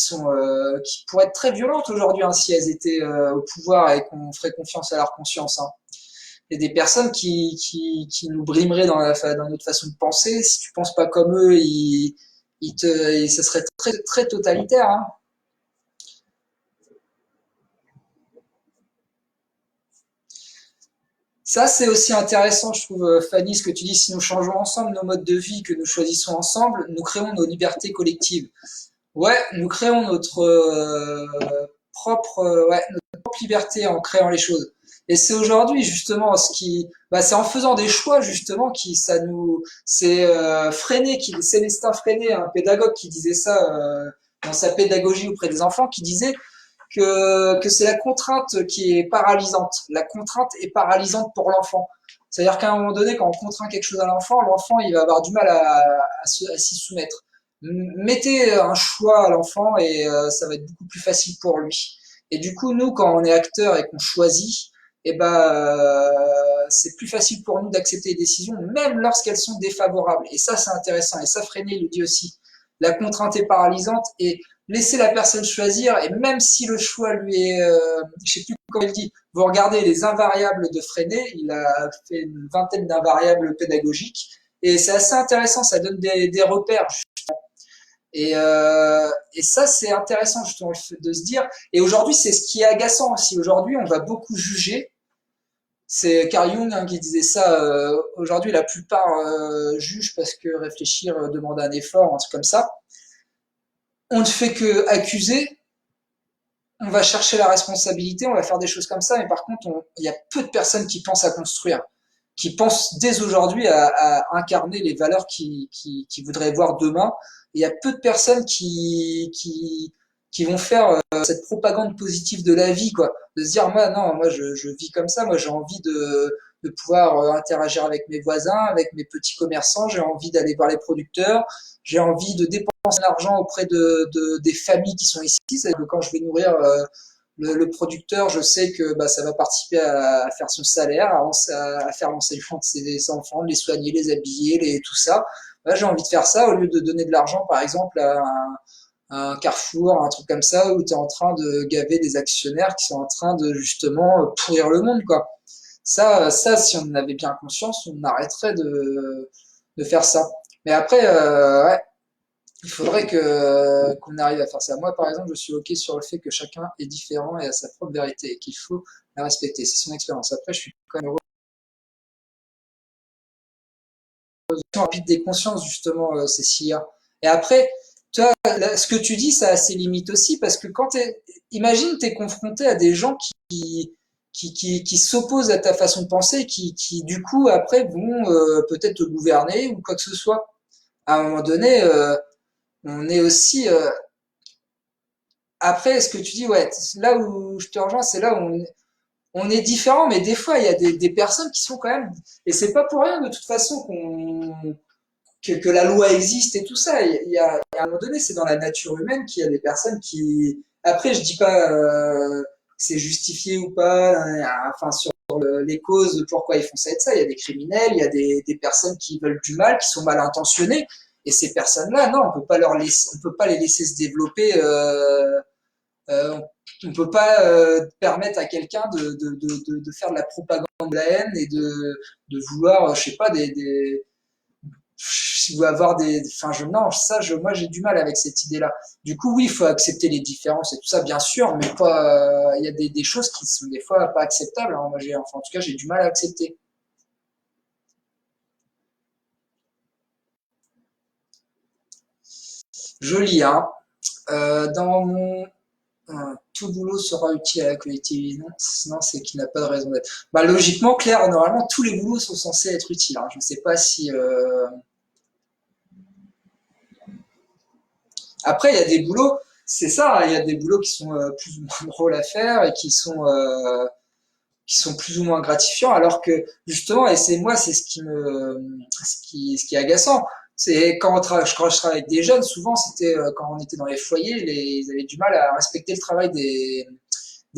pourraient être très violentes aujourd'hui hein, si elles étaient au pouvoir et qu'on ferait confiance à leur conscience. Hein. Il y a des personnes qui nous brimeraient dans notre façon de penser. Si tu penses pas comme eux, ça serait très, très totalitaire. Hein. Ça, c'est aussi intéressant, je trouve, Fanny, ce que tu dis. Si nous changeons ensemble nos modes de vie, que nous choisissons ensemble, nous créons nos libertés collectives. Ouais, nous créons notre propre liberté en créant les choses. Et c'est aujourd'hui justement c'est en faisant des choix justement c'est freiné, Célestin Freinet, un pédagogue qui disait ça dans sa pédagogie auprès des enfants, qui disait que c'est la contrainte qui est paralysante. La contrainte est paralysante pour l'enfant. C'est-à-dire qu'à un moment donné, quand on contraint quelque chose à l'enfant, il va avoir du mal à s'y soumettre. Mettez un choix à l'enfant et ça va être beaucoup plus facile pour lui. Et du coup, nous, quand on est acteur et qu'on choisit, eh ben, c'est plus facile pour nous d'accepter les décisions, même lorsqu'elles sont défavorables. Et ça, c'est intéressant. Et ça, Freinet le dit aussi. La contrainte est paralysante et laisser la personne choisir. Et même si le choix lui est, je sais plus comment il dit, vous regardez les invariables de Freinet, il a fait une vingtaine d'invariables pédagogiques. Et c'est assez intéressant, ça donne des repères. Et ça, c'est intéressant justement de se dire. Et aujourd'hui, c'est ce qui est agaçant aussi. Aujourd'hui, on va beaucoup juger. C'est Carl Jung hein, qui disait ça. Aujourd'hui, la plupart jugent parce que réfléchir demande un effort, un truc comme ça. On ne fait que accuser. On va chercher la responsabilité, on va faire des choses comme ça. Mais par contre, il y a peu de personnes qui pensent à construire, qui pensent dès aujourd'hui à incarner les valeurs qui voudraient voir demain. Et il y a peu de personnes qui vont faire cette propagande positive de la vie, quoi. De se dire, moi, non, moi, je vis comme ça, moi, j'ai envie de pouvoir interagir avec mes voisins, avec mes petits commerçants, j'ai envie d'aller voir les producteurs, j'ai envie de dépenser l'argent auprès des familles qui sont ici. C'est que quand je vais nourrir le producteur, je sais que bah, ça va participer à faire son salaire, à faire l'enseignement de ses enfants, de les soigner, les habiller, tout ça. Bah, j'ai envie de faire ça au lieu de donner de l'argent, par exemple, à un Carrefour, un truc comme ça, où tu es en train de gaver des actionnaires qui sont en train de justement pourrir le monde, quoi. Ça, si on en avait bien conscience, on arrêterait de faire ça. Mais après, ouais, il faudrait qu'on arrive à faire ça. Moi, par exemple, je suis OK sur le fait que chacun est différent et a sa propre vérité et qu'il faut la respecter. C'est son expérience. Après, je suis quand même heureux rapide des consciences, justement, Cécilia. Et après, toi, ce que tu dis, ça a ses limites aussi, parce que imagine, t'es confronté à des gens qui s'opposent à ta façon de penser, qui du coup, après, vont peut-être te gouverner ou quoi que ce soit. À un moment donné, on est aussi après, ce que tu dis, ouais, là où je te rejoins, c'est là où on est différent, mais des fois, il y a des personnes qui sont quand même, et c'est pas pour rien de toute façon que la loi existe et tout ça. À un moment donné, c'est dans la nature humaine qu'il y a des personnes qui, après, je dis pas que c'est justifié ou pas, hein, enfin, sur les causes de pourquoi ils font ça et de ça. Il y a des criminels, il y a des personnes qui veulent du mal, qui sont mal intentionnées. Et ces personnes-là, non, on peut pas les laisser se développer. Euh, on peut pas permettre à quelqu'un de faire de la propagande de la haine et de vouloir, je sais pas, ou avoir enfin, non, moi, j'ai du mal avec cette idée-là. Du coup, oui, il faut accepter les différences et tout ça, bien sûr, mais pas, il y a des choses qui sont des fois pas acceptables, hein. Enfin, en tout cas, j'ai du mal à accepter. Joli, hein. Dans mon tout boulot sera utile à la collectivité. Non, sinon, c'est qu'il n'a pas de raison d'être. Bah, logiquement, Claire, normalement, tous les boulots sont censés être utiles, hein. Je ne sais pas si. Après, il y a des boulots, c'est ça, hein, il y a des boulots qui sont plus ou moins drôles à faire et qui sont plus ou moins gratifiants, alors que justement, et c'est moi, c'est ce qui est agaçant. C'est quand je travaille avec des jeunes, souvent c'était quand on était dans les foyers, ils avaient du mal à respecter le travail des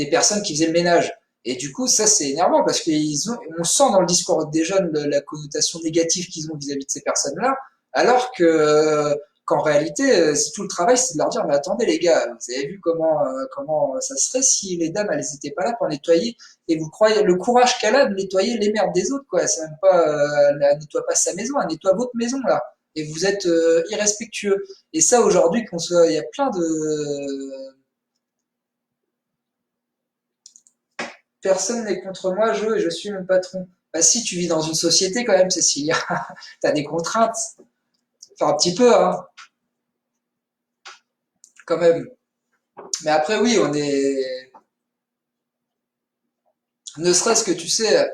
personnes qui faisaient le ménage. Et du coup, ça c'est énervant parce on sent dans le discours des jeunes la connotation négative qu'ils ont vis-à-vis de ces personnes-là, alors que qu'en réalité, c'est tout le travail, c'est de leur dire, mais attendez les gars, vous avez vu comment ça serait si les dames elles étaient pas là pour nettoyer et vous croyez le courage qu'elle a de nettoyer les merdes des autres, quoi. C'est même pas, elle nettoie pas sa maison, elle nettoie votre maison, là. Et vous êtes irrespectueux. Et ça, aujourd'hui, il y a plein de... Personne n'est contre moi, et je suis mon patron. Bah si, tu vis dans une société quand même, Cécilia. T'as des contraintes. Enfin, un petit peu, hein, quand même. Mais après, oui, on est... Ne serait-ce que, tu sais,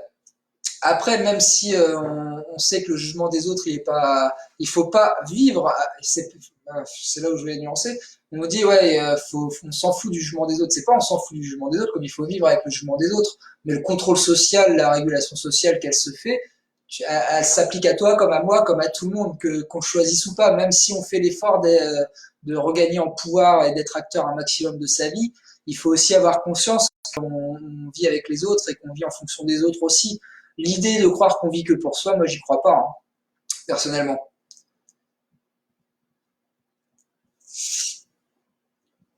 après, même si on sait que le jugement des autres, il faut pas vivre. C'est là où je vais nuancer. On dit ouais, on s'en fout du jugement des autres. C'est pas on s'en fout du jugement des autres, comme il faut vivre avec le jugement des autres. Mais le contrôle social, la régulation sociale qu'elle se fait, elle s'applique à toi comme à moi, comme à tout le monde, qu'on choisisse ou pas. Même si on fait l'effort de regagner en pouvoir et d'être acteur un maximum de sa vie, il faut aussi avoir conscience qu'on vit avec les autres et qu'on vit en fonction des autres aussi. L'idée de croire qu'on vit que pour soi, moi j'y crois pas, hein, personnellement.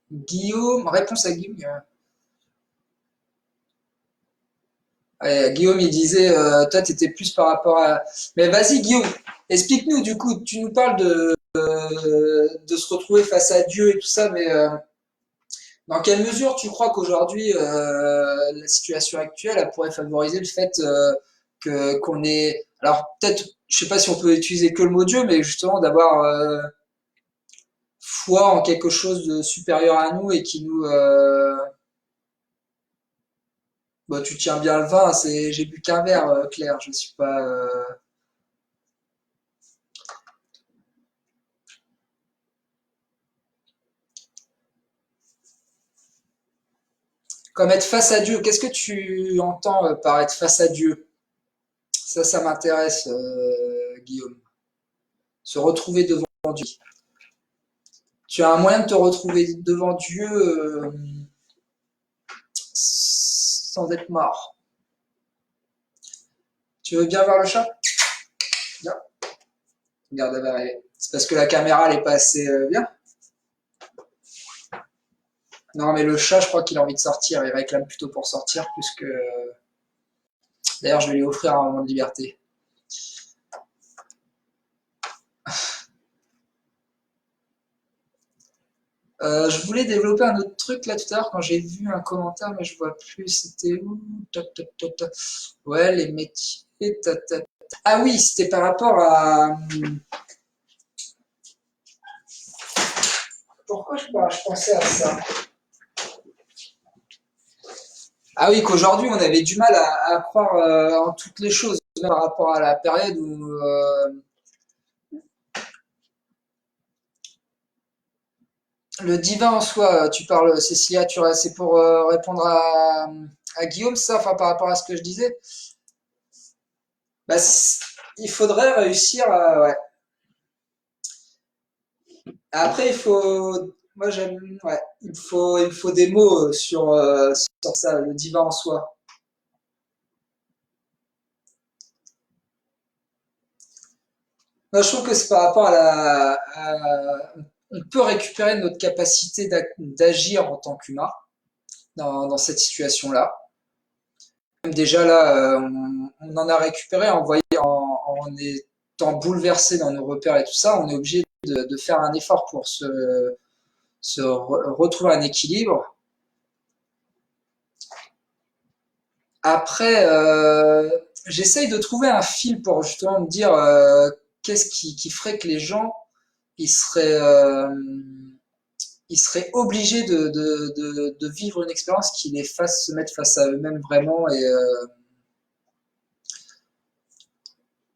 Guillaume, réponse à Guillaume. Ouais, Guillaume, il disait, toi, t'étais plus par rapport à. Mais vas-y, Guillaume, explique-nous. Du coup, tu nous parles de se retrouver face à Dieu et tout ça, mais dans quelle mesure tu crois qu'aujourd'hui, la situation actuelle, elle pourrait favoriser le fait que qu'on ait. Alors peut-être, je sais pas si on peut utiliser que le mot Dieu, mais justement d'avoir foi en quelque chose de supérieur à nous et qui nous bah, tu tiens bien le vin, j'ai bu qu'un verre, Claire, je suis pas comme être face à Dieu. Qu'est-ce que tu entends par être face à Dieu? Ça m'intéresse, Guillaume. Se retrouver devant Dieu. Tu as un moyen de te retrouver devant Dieu sans être mort. Tu veux bien voir le chat? Bien. Regarde, elle va arriver. C'est parce que la caméra elle est pas assez bien. Non, mais le chat, je crois qu'il a envie de sortir. Il réclame plutôt pour sortir, puisque. D'ailleurs, je vais lui offrir un moment de liberté. Je voulais développer un autre truc là tout à l'heure quand j'ai vu un commentaire, mais je vois plus. C'était où? Ouais, les métiers. Ah oui, c'était par rapport à. Pourquoi je pensais à ça? Ah oui, qu'aujourd'hui on avait du mal à croire en toutes les choses, même par rapport à la période où le divin en soi, tu parles, Cécilia, c'est pour répondre à Guillaume, ça, enfin par rapport à ce que je disais. Bah, il faudrait réussir à. Ouais. Après, il faut. Moi, j'aime. Ouais. Il faut des mots sur ça, le divin en soi. Moi, je trouve que c'est par rapport on peut récupérer notre capacité d'agir en tant qu'humain dans cette situation-là. Même déjà là, on en a récupéré en étant bouleversé dans nos repères et tout ça, on est obligé de faire un effort pour retrouver un équilibre. Après, j'essaye de trouver un fil pour justement me dire qu'est-ce qui ferait que les gens ils seraient, euh, ils seraient obligés de vivre une expérience qui les fasse se mettre face à eux-mêmes vraiment. Et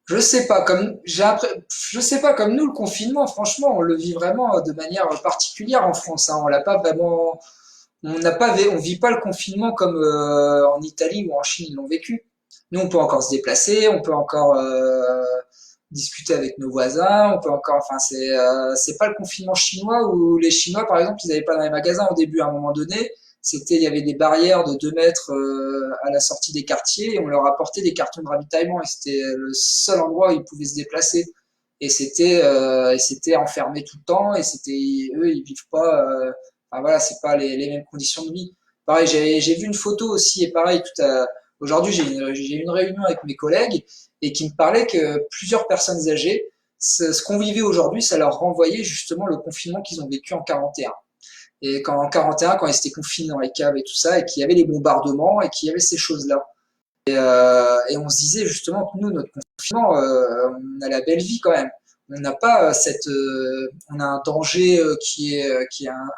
je sais pas, je sais pas, comme nous, le confinement, franchement, on le vit vraiment de manière particulière en France. Hein. On l'a pas vraiment, on vit pas le confinement comme en Italie ou en Chine ils l'ont vécu. Nous, on peut encore se déplacer, on peut encore discuter avec nos voisins, on peut encore, enfin, c'est pas le confinement chinois où les Chinois, par exemple, ils n'avaient pas dans les magasins au début. À un moment donné, il y avait des barrières de 2 mètres à la sortie des quartiers et on leur apportait des cartons de ravitaillement et c'était le seul endroit où ils pouvaient se déplacer. Et c'était enfermé tout le temps et eux, ils vivent pas, enfin voilà, c'est pas les mêmes conditions de vie. Pareil, j'ai vu une photo aussi et pareil, aujourd'hui, j'ai eu une réunion avec mes collègues et qui me parlaient que plusieurs personnes âgées, ce qu'on vivait aujourd'hui, ça leur renvoyait justement le confinement qu'ils ont vécu en 41. Et quand en 41, quand ils étaient confinés dans les caves et tout ça, et qu'il y avait les bombardements et qu'il y avait ces choses-là. Et on se disait justement que nous, notre confinement, on a la belle vie quand même. On n'a pas on a un danger qui est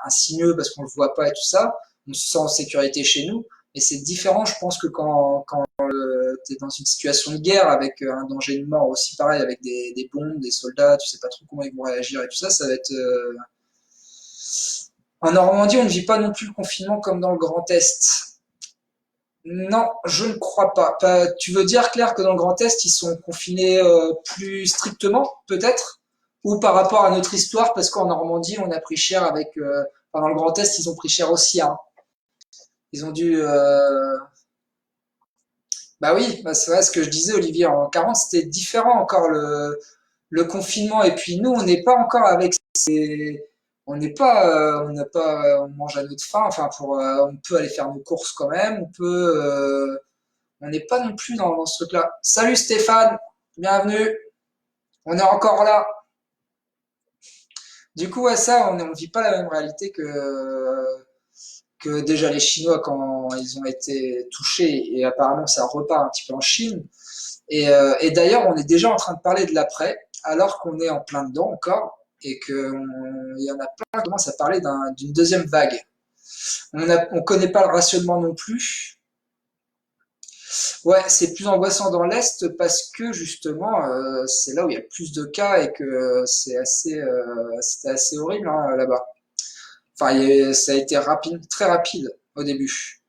insinueux parce qu'on le voit pas et tout ça. On se sent en sécurité chez nous. Et c'est différent, je pense, que quand tu es dans une situation de guerre avec un danger de mort aussi pareil, avec des bombes, des soldats, tu sais pas trop comment ils vont réagir et tout ça, ça va être... En Normandie, on ne vit pas non plus le confinement comme dans le Grand Est. Non, je ne crois pas. Tu veux dire, Claire, que dans le Grand Est, ils sont confinés plus strictement, peut-être? Ou par rapport à notre histoire, parce qu'en Normandie, on a pris cher avec... enfin, dans le Grand Est, ils ont pris cher aussi, hein. Ils ont dû... Bah oui, bah c'est vrai ce que je disais, Olivier, en 40, c'était différent encore le confinement. Et puis nous, on n'est pas encore avec ces... On n'est pas... on n'a pas... On mange à notre faim. Enfin, on peut aller faire nos courses quand même. On n'est pas non plus dans ce truc-là. Salut Stéphane, bienvenue. On est encore là. Du coup, ouais, ça, on vit pas la même réalité que déjà les Chinois quand ils ont été touchés. Et apparemment, ça repart un petit peu en Chine. Et d'ailleurs, on est déjà en train de parler de l'après, alors qu'on est en plein dedans encore, et qu'il y en a plein qui commencent à parler d'une deuxième vague. On connaît pas le rationnement non plus. Ouais, c'est plus angoissant dans l'Est parce que justement, c'est là où il y a plus de cas et que c'était assez horrible hein, là-bas. Enfin, ça a été rapide, très rapide au début.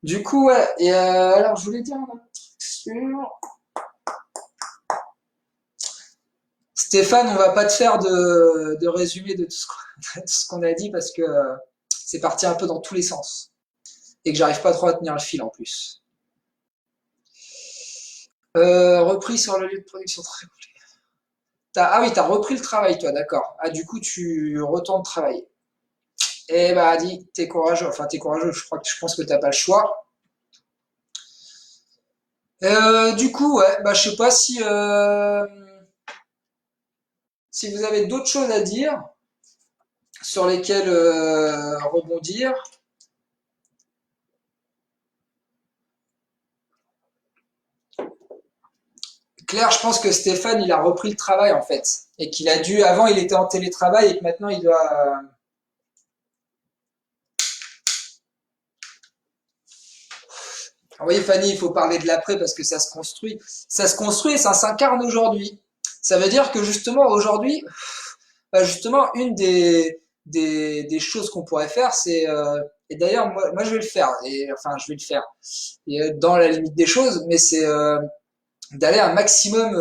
Du coup, ouais, et alors je voulais dire un autre truc sur... Stéphane, on va pas te faire de résumé de de tout ce qu'on a dit parce que c'est parti un peu dans tous les sens et que j'arrive pas trop à tenir le fil en plus. Repris sur le lieu de production très compliqué. Ah oui, t'as repris le travail toi, d'accord. Ah du coup tu retournes travailler. Eh bah dis, t'es courageux. Enfin t'es courageux. Je pense que t'as pas le choix. Du coup ouais, bah je sais pas si vous avez d'autres choses à dire sur lesquelles rebondir. Claire, je pense que Stéphane, il a repris le travail en fait. Et qu'il a dû, avant il était en télétravail et que maintenant il doit... Vous voyez Fanny, il faut parler de l'après parce que ça se construit. Ça se construit et ça s'incarne aujourd'hui. Ça veut dire que justement aujourd'hui, bah justement, une des choses qu'on pourrait faire, c'est... et d'ailleurs, moi je vais le faire. Et, enfin, je vais le faire. Et, dans la limite des choses, mais c'est... d'aller un maximum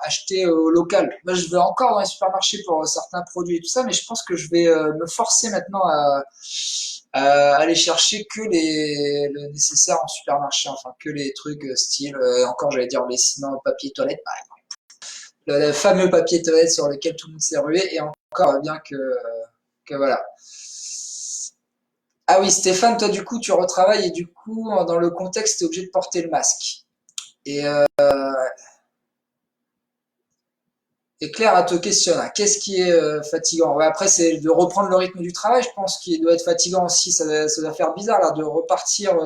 acheter au local. Moi, je vais encore dans les supermarchés pour certains produits et tout ça, mais je pense que je vais me forcer maintenant aller chercher que le nécessaire en supermarché, enfin que les trucs style, encore j'allais dire les sinon papier toilette, par exemple. Le fameux papier toilette sur lequel tout le monde s'est rué, et encore bien que voilà. Ah oui, Stéphane, toi du coup tu retravailles et du coup dans le contexte t'es obligé de porter le masque. Et, euh, et Claire, elle te questionne, hein, qu'est-ce qui est fatigant? Ouais, après, c'est de reprendre le rythme du travail, je pense, qui doit être fatigant aussi. Ça doit faire bizarre là, de repartir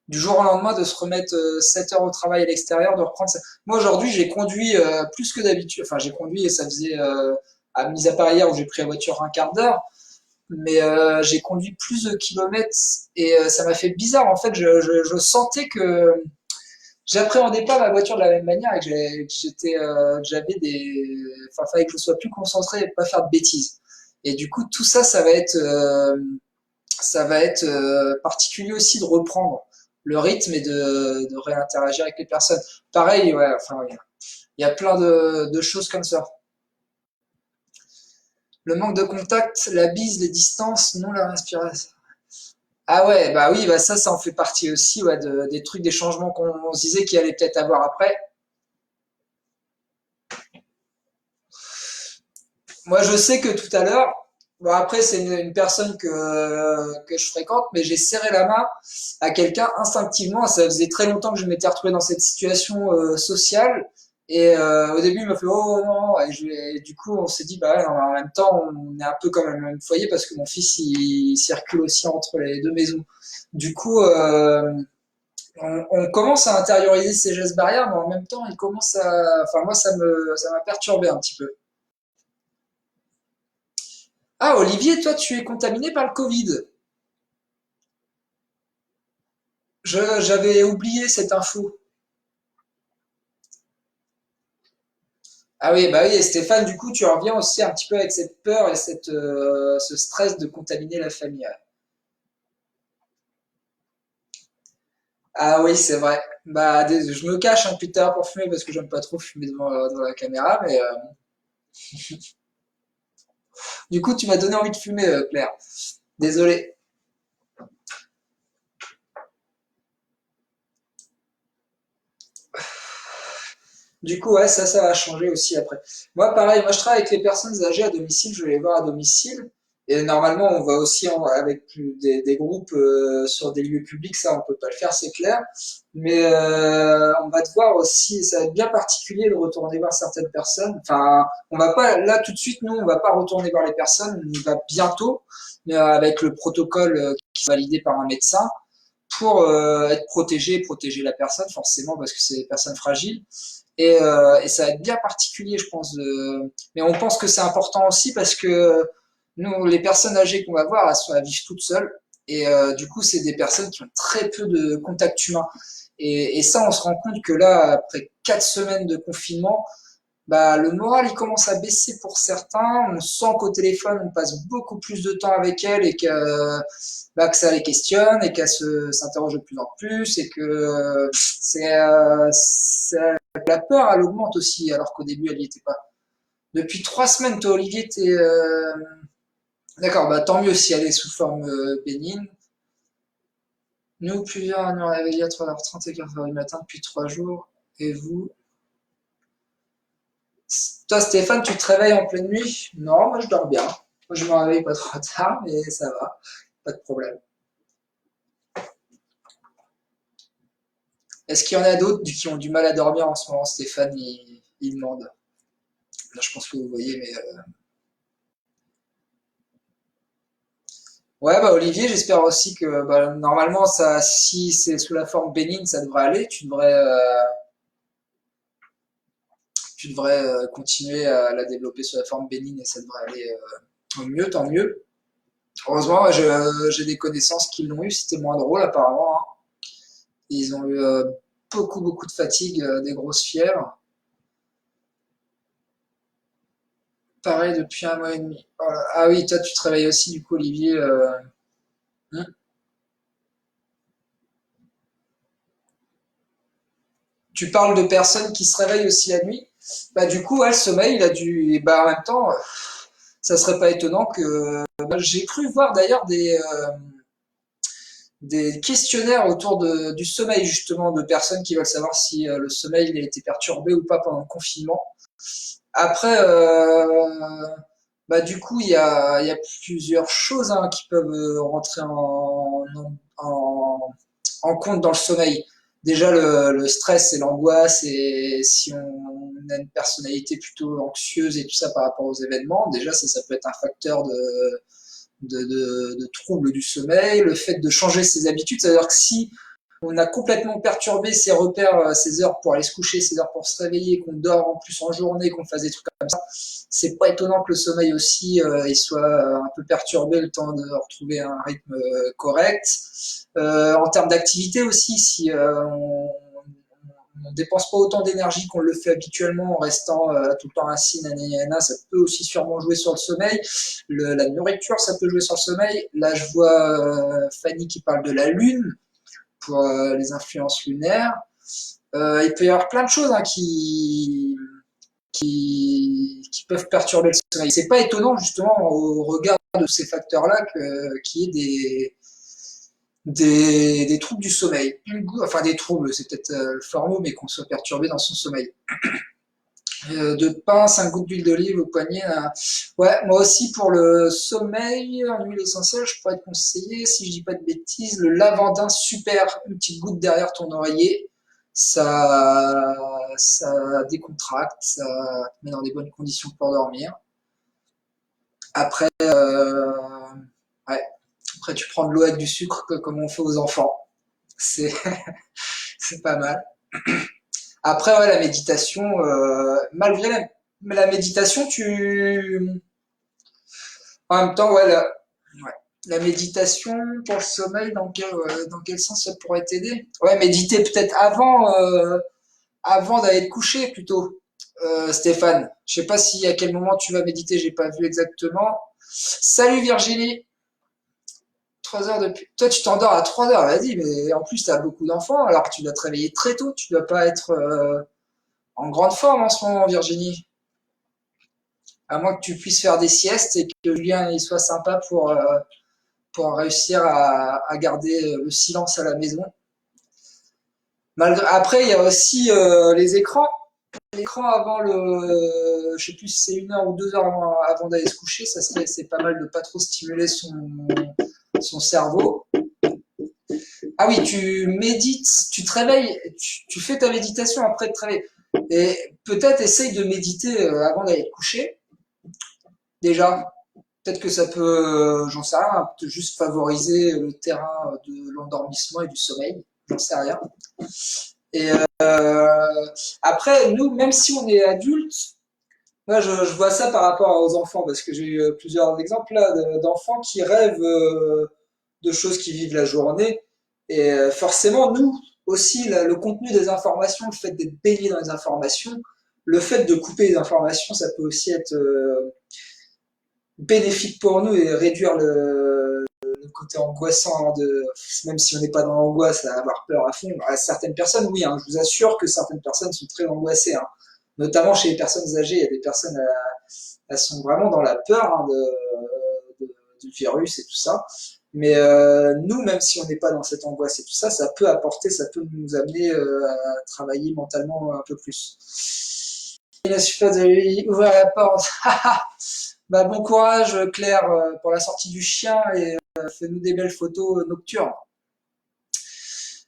du jour au lendemain, de se remettre 7 heures au travail à l'extérieur, de reprendre ça. Moi, aujourd'hui, j'ai conduit plus que d'habitude. Enfin, j'ai conduit et ça faisait, mis à part hier où j'ai pris la voiture un quart d'heure, mais j'ai conduit plus de kilomètres et ça m'a fait bizarre. En fait, je sentais que j'appréhendais pas ma voiture de la même manière et j'avais enfin, fallait que je sois plus concentré et pas faire de bêtises. Et du coup, tout ça, ça va être particulier aussi de reprendre le rythme et de réinteragir avec les personnes. Pareil, ouais, enfin, ouais, il y a plein de choses comme ça. Le manque de contact, la bise, les distances, non la respiration. Ah ouais, bah oui, bah ça en fait partie aussi, ouais, des trucs, des changements qu'on se disait qu'il allait peut-être avoir après. Moi, je sais que tout à l'heure, bon après c'est une personne que je fréquente, mais j'ai serré la main à quelqu'un instinctivement. Ça faisait très longtemps que je m'étais retrouvé dans cette situation sociale. Et au début, il m'a fait oh non. Et du coup, on s'est dit bah ouais, en même temps, on est un peu comme un même foyer parce que mon fils il circule aussi entre les deux maisons. Du coup, on commence à intérioriser ces gestes barrières, mais en même temps, il commence à, enfin moi ça m'a perturbé un petit peu. Ah, Olivier, toi, tu es contaminé par le Covid. J'avais oublié cette info. Ah oui, bah oui, et Stéphane, du coup, tu reviens aussi un petit peu avec cette peur et ce stress de contaminer la famille. Ouais. Ah oui, c'est vrai. Bah, je me cache plus tard pour fumer parce que j'aime pas trop fumer devant la caméra, mais du coup, tu m'as donné envie de fumer, Claire. Désolé. Du coup, ouais, ça va changer aussi après. Moi, pareil, moi je travaille avec les personnes âgées à domicile, je vais les voir à domicile. Et normalement, on va aussi avec des groupes sur des lieux publics, ça on peut pas le faire, c'est clair. Mais on va devoir aussi, ça va être bien particulier de retourner voir certaines personnes. Enfin, on va pas, là tout de suite, nous, on va pas retourner voir les personnes, on y va bientôt, mais avec le protocole qui est validé par un médecin pour être protégé et protéger la personne, forcément, parce que c'est des personnes fragiles. Et ça va être bien particulier, je pense. Mais on pense que c'est important aussi parce que nous, les personnes âgées qu'on va voir, elles vivent toutes seules. Et du coup, c'est des personnes qui ont très peu de contact humain. Et ça, on se rend compte que là, après 4 semaines de confinement, bah, le moral, il commence à baisser pour certains. On sent qu'au téléphone, on passe beaucoup plus de temps avec elles et que ça les questionne et qu'elles s'interrogent de plus en plus et que la peur, elle augmente aussi, alors qu'au début, elle n'y était pas. Depuis 3 semaines, toi, Olivier, t'es... D'accord, bah tant mieux si elle est sous forme bénigne. Nous, plusieurs nous réveillés à 3h30 et 4h du matin depuis 3 jours. Et vous? Toi, Stéphane, tu te réveilles en pleine nuit? Non, moi, je dors bien. Moi, je me réveille pas trop tard, mais ça va. Pas de problème. Est-ce qu'il y en a d'autres qui ont du mal à dormir en ce moment, Stéphane? Il demande. Là, je pense que vous voyez, mais ouais, bah Olivier, j'espère aussi que bah, normalement, ça, si c'est sous la forme bénigne, ça devrait aller. Tu devrais continuer à la développer sous la forme bénigne et ça devrait aller au mieux, tant mieux. Heureusement, ouais, j'ai des connaissances qui l'ont eu, c'était moins drôle apparemment, hein. Ils ont eu beaucoup de fatigue, des grosses fièvres. Pareil depuis un mois et demi. Oh là- Ah oui, toi tu travailles aussi du coup, Olivier. Hmm. Tu parles de personnes qui se réveillent aussi la nuit. Bah du coup, ouais, le sommeil, il a dû. Et bah en même temps, ça serait pas étonnant que j'ai cru voir d'ailleurs des questionnaires autour du sommeil justement de personnes qui veulent savoir si le sommeil il a été perturbé ou pas pendant le confinement. Après, du coup, il y a plusieurs choses hein, qui peuvent rentrer en, en compte dans le sommeil. Déjà, le stress et l'angoisse, et si on a une personnalité plutôt anxieuse et tout ça par rapport aux événements, déjà, ça peut être un facteur de troubles du sommeil. Le fait de changer ses habitudes, c'est-à-dire que si on a complètement perturbé ses repères, ses heures pour aller se coucher, ses heures pour se réveiller, qu'on dort en plus en journée, qu'on fasse des trucs comme ça, c'est pas étonnant que le sommeil aussi il soit un peu perturbé le temps de retrouver un rythme correct. En termes d'activité aussi, si on dépense pas autant d'énergie qu'on le fait habituellement en restant tout le temps assis, nanana, ça peut aussi sûrement jouer sur le sommeil. La nourriture, ça peut jouer sur le sommeil. Là, je vois Fanny qui parle de la lune pour les influences lunaires. Il peut y avoir plein de choses hein, qui peuvent perturber le sommeil. C'est pas étonnant justement au regard de ces facteurs-là qu'il y ait des troubles du sommeil. Enfin des troubles, c'est peut-être le fort mot, mais qu'on soit perturbé dans son sommeil. De pain, 5 gouttes d'huile d'olive au poignet. Ouais, moi aussi pour le sommeil, en huile essentielle, je pourrais te conseiller, si je dis pas de bêtises, le lavandin super, une petite goutte derrière ton oreiller. Ça décontracte, ça te met dans des bonnes conditions pour dormir. Après, ouais, après tu prends de l'eau avec du sucre comme on fait aux enfants. C'est c'est pas mal. Après, ouais, la méditation, malgré la méditation, en même temps, ouais, ouais. La méditation pour le sommeil, dans quel sens ça pourrait t'aider? Ouais, méditer peut-être avant d'aller te coucher plutôt, Stéphane. Je sais pas si à quel moment tu vas méditer, j'ai pas vu exactement. Salut Virginie, 3 heures depuis. Toi, tu t'endors à 3 heures, vas-y, mais en plus, t'as beaucoup d'enfants, alors tu dois te réveiller très tôt, tu dois pas être en grande forme en ce moment, Virginie. À moins que tu puisses faire des siestes et que Julien il soit sympa pour réussir à garder le silence à la maison. Après, il y a aussi les écrans. L'écran avant je sais plus si c'est 1 heure ou 2 heures avant d'aller se coucher, c'est pas mal de pas trop stimuler son cerveau. Ah oui, tu médites, tu te réveilles, tu fais ta méditation après de te réveiller. Et peut-être essaye de méditer avant d'aller te coucher. Déjà, peut-être que ça peut, j'en sais rien, peut juste favoriser le terrain de l'endormissement et du sommeil, j'en sais rien. Et après, nous, même si on est adulte, moi je vois ça par rapport aux enfants, parce que j'ai eu plusieurs exemples là d'enfants qui rêvent de choses qu'ils vivent la journée. Et forcément, nous aussi, le contenu des informations, le fait d'être baigné dans les informations, le fait de couper les informations, ça peut aussi être bénéfique pour nous et réduire le côté angoissant même si on n'est pas dans l'angoisse, à avoir peur à fond. À certaines personnes, oui, hein, je vous assure que certaines personnes sont très angoissées, hein. Notamment chez les personnes âgées, il y a des personnes, elles sont vraiment dans la peur hein, du virus et tout ça. Mais nous, même si on n'est pas dans cette angoisse et tout ça, ça peut apporter, ça peut nous amener à travailler mentalement un peu plus. Il a suffi de lui ouvrir la porte. Bah, bon courage, Claire, pour la sortie du chien et fais-nous des belles photos nocturnes.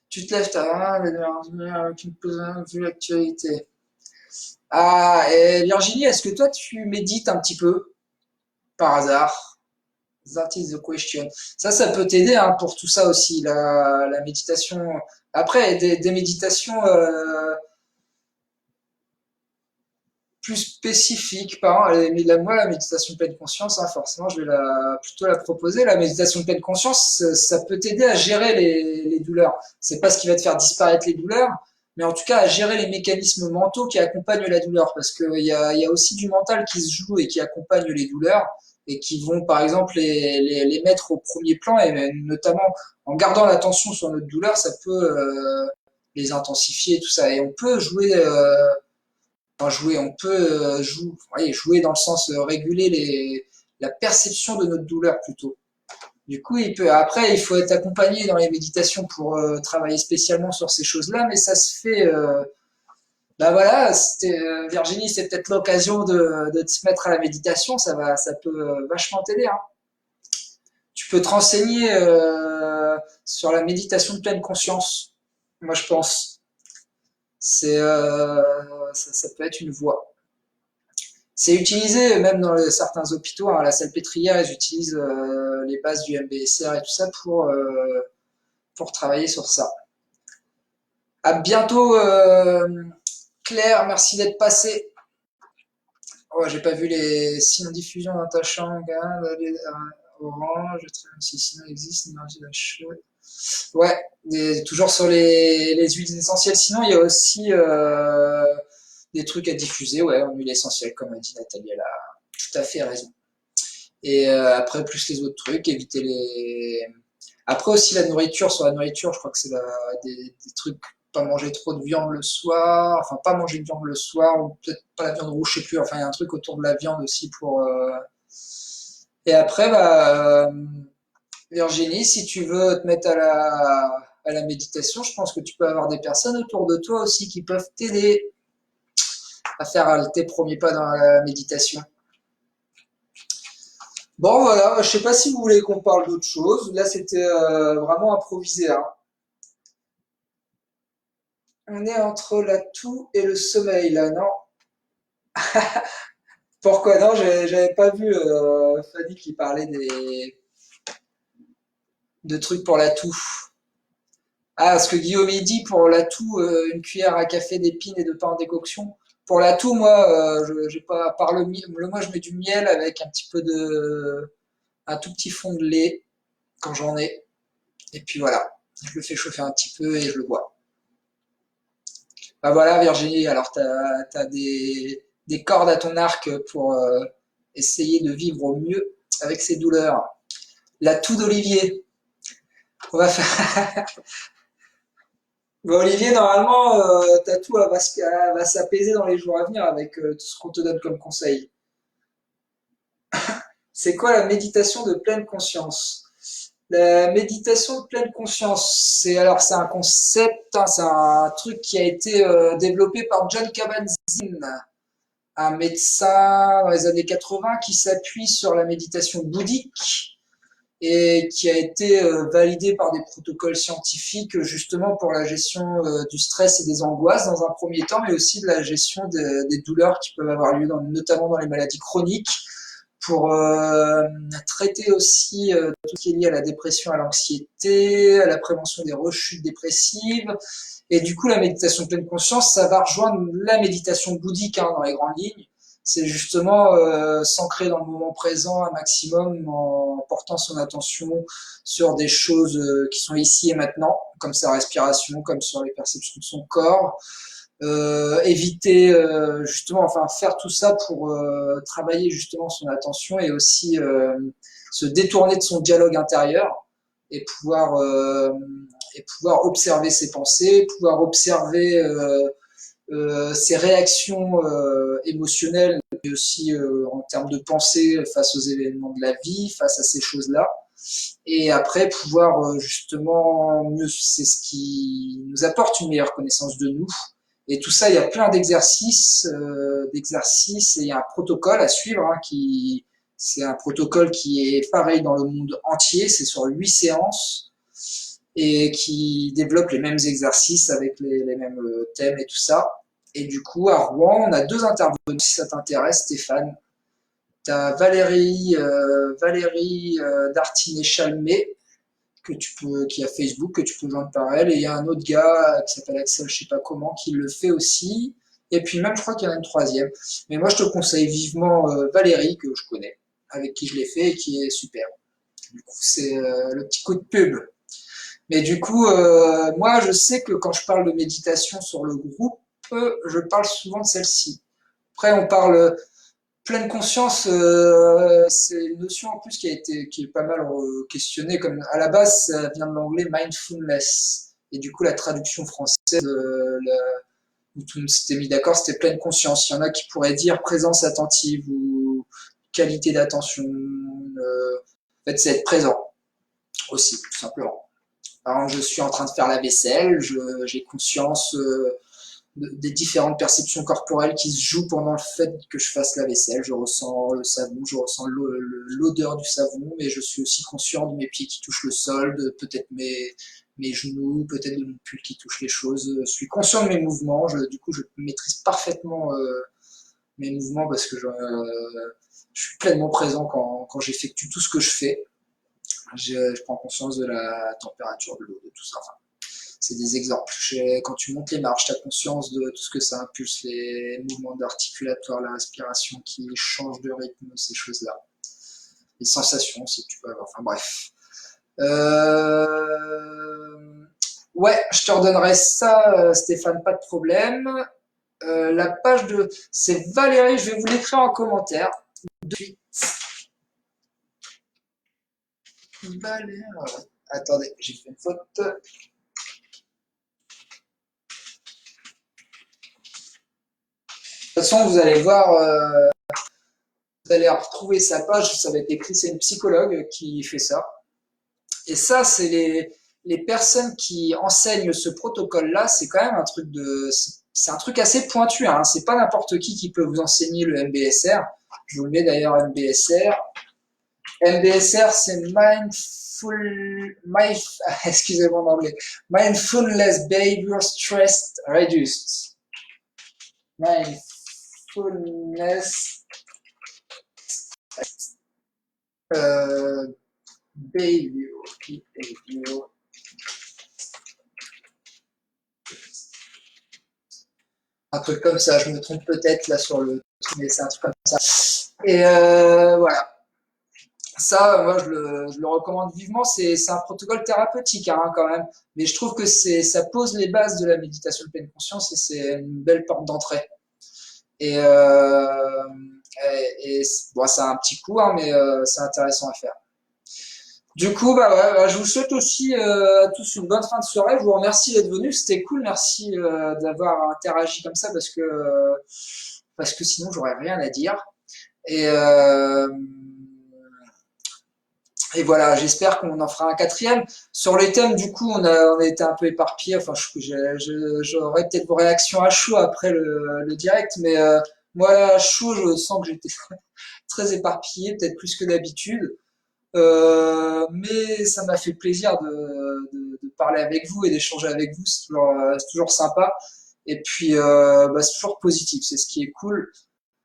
Tu te lèves, t'as rien, qui me pose vu l'actualité. Ah, et Virginie, est-ce que toi tu médites un petit peu, par hasard? That is the question. Ça peut t'aider hein, pour tout ça aussi, la méditation. Après, des méditations plus spécifique, par exemple, mais moi, la méditation de pleine conscience, hein, forcément, je vais plutôt la proposer. La méditation de pleine conscience, ça peut t'aider à gérer les douleurs. C'est pas ce qui va te faire disparaître les douleurs, mais en tout cas à gérer les mécanismes mentaux qui accompagnent la douleur, parce qu'il y a aussi du mental qui se joue et qui accompagne les douleurs et qui vont, par exemple, les mettre au premier plan et notamment en gardant l'attention sur notre douleur, ça peut les intensifier, tout ça. Et on peut jouer on peut jouer dans le sens réguler la perception de notre douleur plutôt. Du coup, après, il faut être accompagné dans les méditations pour travailler spécialement sur ces choses-là, mais ça se fait. Bah voilà, Virginie, c'est peut-être l'occasion de te mettre à la méditation, ça peut vachement t'aider, hein. Tu peux te renseigner sur la méditation de pleine conscience. Moi, je pense, ça peut être une voie. C'est utilisé même dans certains hôpitaux, hein, la Salpêtrière, ils utilisent les bases du MBSR et tout ça pour travailler sur ça. À bientôt, Claire, merci d'être passée. Oh, j'ai pas vu les signes de diffusion dans ta chambre, hein, orange, si sinon existe, énergie chaude. Ouais, toujours sur les huiles essentielles. Sinon, il y a aussi des trucs à diffuser, ouais, en huile essentielle, comme a dit Nathalie, elle a tout à fait raison. Et après, plus les autres trucs, éviter les. Après aussi la nourriture, sur la nourriture, je crois que c'est des trucs, pas manger trop de viande le soir, enfin pas manger de viande le soir, ou peut-être pas la viande rouge, je sais plus, enfin il y a un truc autour de la viande aussi pour. Et après, bah, Virginie, si tu veux te mettre à la méditation, je pense que tu peux avoir des personnes autour de toi aussi qui peuvent t'aider à faire tes premiers pas dans la méditation. Bon, voilà, je sais pas si vous voulez qu'on parle d'autre chose. Là, c'était vraiment improvisé, hein. On est entre la toux et le sommeil, là, non? Pourquoi non? J'avais pas vu Fanny qui parlait de trucs pour la toux. Ah, ce que Guillaume il dit pour la toux, une cuillère à café d'épines et de pain en décoction. Pour la toux, moi, j'ai pas, par moi, je mets du miel avec un petit peu un tout petit fond de lait quand j'en ai. Et puis voilà, je le fais chauffer un petit peu et je le bois. Bah voilà, Virginie, alors t'as des cordes à ton arc pour essayer de vivre au mieux avec ces douleurs. La toux d'Olivier. On va faire. Bah, Olivier, normalement, ta toux elle va s'apaiser dans les jours à venir avec tout ce qu'on te donne comme conseil. C'est quoi la méditation de pleine conscience? La méditation de pleine conscience, c'est un concept, hein, c'est un truc qui a été développé par John Kabat-Zinn, un médecin dans les années 80 qui s'appuie sur la méditation bouddhique et qui a été validé par des protocoles scientifiques justement pour la gestion du stress et des angoisses dans un premier temps, mais aussi de la gestion des douleurs qui peuvent avoir lieu notamment dans les maladies chroniques, pour traiter aussi tout ce qui est lié à la dépression, à l'anxiété, à la prévention des rechutes dépressives. Et du coup, la méditation de pleine conscience, ça va rejoindre la méditation bouddhique, hein, dans les grandes lignes. C'est justement s'ancrer dans le moment présent un maximum en portant son attention sur des choses qui sont ici et maintenant, comme sa respiration, comme sur les perceptions de son corps. Éviter justement, enfin faire tout ça pour travailler justement son attention et aussi se détourner de son dialogue intérieur et pouvoir observer ses pensées, pouvoir observer ses réactions émotionnelles, mais aussi en termes de pensée face aux événements de la vie, face à ces choses-là. Et après, pouvoir justement mieux, c'est ce qui nous apporte une meilleure connaissance de nous. Et tout ça, il y a plein d'exercices et il y a un protocole à suivre, hein, c'est un protocole qui est pareil dans le monde entier. C'est sur 8 séances et qui développe les mêmes exercices avec les mêmes thèmes et tout ça. Et du coup, à Rouen, on a 2 intervenants, si ça t'intéresse, Stéphane. T'as Valérie Dartinet-Chalmé, qui a Facebook, que tu peux joindre par elle. Et il y a un autre gars qui s'appelle Axel, je sais pas comment, qui le fait aussi. Et puis même, je crois qu'il y en a une troisième. Mais moi, je te conseille vivement Valérie, que je connais, avec qui je l'ai fait et qui est super. Du coup, c'est le petit coup de pub. Mais du coup, moi, je sais que quand je parle de méditation sur le groupe, je parle souvent de celle-ci. Après, on parle pleine conscience, c'est une notion en plus qui est pas mal questionnée. Comme à la base, ça vient de l'anglais mindfulness, et du coup, la traduction française, où tout le monde s'était mis d'accord, c'était pleine conscience. Il y en a qui pourraient dire présence attentive ou qualité d'attention. En fait, c'est être présent aussi, tout simplement. Par exemple, je suis en train de faire la vaisselle, j'ai conscience des différentes perceptions corporelles qui se jouent pendant le fait que je fasse la vaisselle. Je ressens le savon, je ressens l'odeur du savon, mais je suis aussi conscient de mes pieds qui touchent le sol, de peut-être mes genoux, peut-être de mon pull qui touche les choses. Je suis conscient de mes mouvements, du coup je maîtrise parfaitement mes mouvements parce que je suis pleinement présent quand j'effectue tout ce que je fais. Je prends conscience de la température de l'eau, de tout ça. Enfin, c'est des exemples. Quand tu montes les marches, tu as conscience de tout ce que ça impulse, les mouvements articulatoires, la respiration qui change de rythme, ces choses-là. Les sensations, si tu peux avoir. Enfin bref. Ouais, je te redonnerai ça, Stéphane, pas de problème. La page de... C'est Valérie, je vais vous l'écrire en commentaire. De suite. Valérie. Attendez, j'ai fait une faute. De toute façon, vous allez voir, vous allez retrouver sa page, ça va être écrit, c'est une psychologue qui fait ça. Et ça, c'est les personnes qui enseignent ce protocole-là, c'est quand même un truc c'est un truc assez pointu, hein. C'est pas n'importe qui peut vous enseigner le MBSR. Je vous le mets d'ailleurs MBSR. MBSR, c'est excusez-moi en anglais. Mindfulness Behavior Stress Reduced. Mindfulness behavior. Un truc comme ça, je me trompe peut-être là sur le truc, mais c'est un truc comme ça. Et voilà. Ça, moi, je le recommande vivement. C'est un protocole thérapeutique, hein, quand même. Mais je trouve que ça pose les bases de la méditation de pleine conscience et c'est une belle porte d'entrée. Et, bon, ça a un petit coup, hein, mais c'est intéressant à faire. Du coup, bah ouais, bah, je vous souhaite aussi à tous une bonne fin de soirée. Je vous remercie d'être venus. C'était cool. Merci d'avoir interagi comme ça parce que sinon, j'aurais rien à dire. Et, euh, Et voilà, j'espère qu'on en fera un quatrième. Sur les thèmes, du coup, on a été un peu éparpillés. Enfin, j'aurais peut-être vos réactions à chaud après le direct, mais moi, à chaud, je sens que j'étais très éparpillé, peut-être plus que d'habitude. Mais ça m'a fait plaisir de parler avec vous et d'échanger avec vous. C'est toujours sympa. Et puis, bah, c'est toujours positif. C'est ce qui est cool.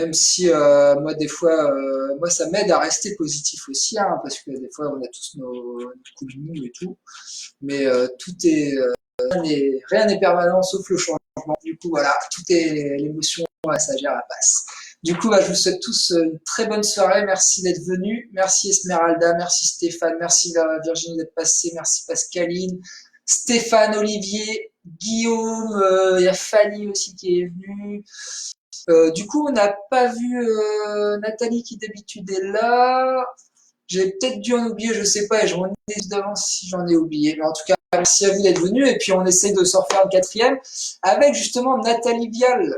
Même si moi des fois, moi ça m'aide à rester positif aussi, hein, parce que des fois on a tous nos coups de mou et tout, mais rien n'est permanent sauf le changement. Du coup voilà, tout est l'émotion passagère, elle passe. Du coup, bah, je vous souhaite tous une très bonne soirée. Merci d'être venus. Merci Esmeralda, merci Stéphane, merci Virginie d'être passée, merci Pascaline, Stéphane, Olivier, Guillaume, il y a Fanny aussi qui est venue. Du coup, on n'a pas vu Nathalie qui d'habitude est là. J'ai peut-être dû en oublier, je sais pas, et je m'en ai d'avance si j'en ai oublié. Mais en tout cas, merci à vous d'être venus. Et puis, on essaie de s'en refaire un quatrième avec justement Nathalie Vial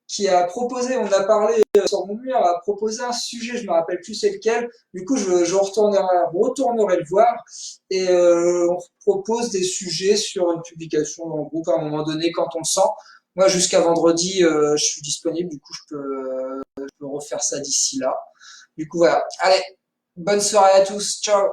qui a proposé, on a parlé sur mon mur, a proposé un sujet, je me rappelle plus c'est lequel. Du coup, je retournerai le voir et on propose des sujets sur une publication dans le groupe à un moment donné quand on le sent. Moi, jusqu'à vendredi, je suis disponible. Du coup, je peux refaire ça d'ici là. Du coup, voilà. Allez, bonne soirée à tous. Ciao.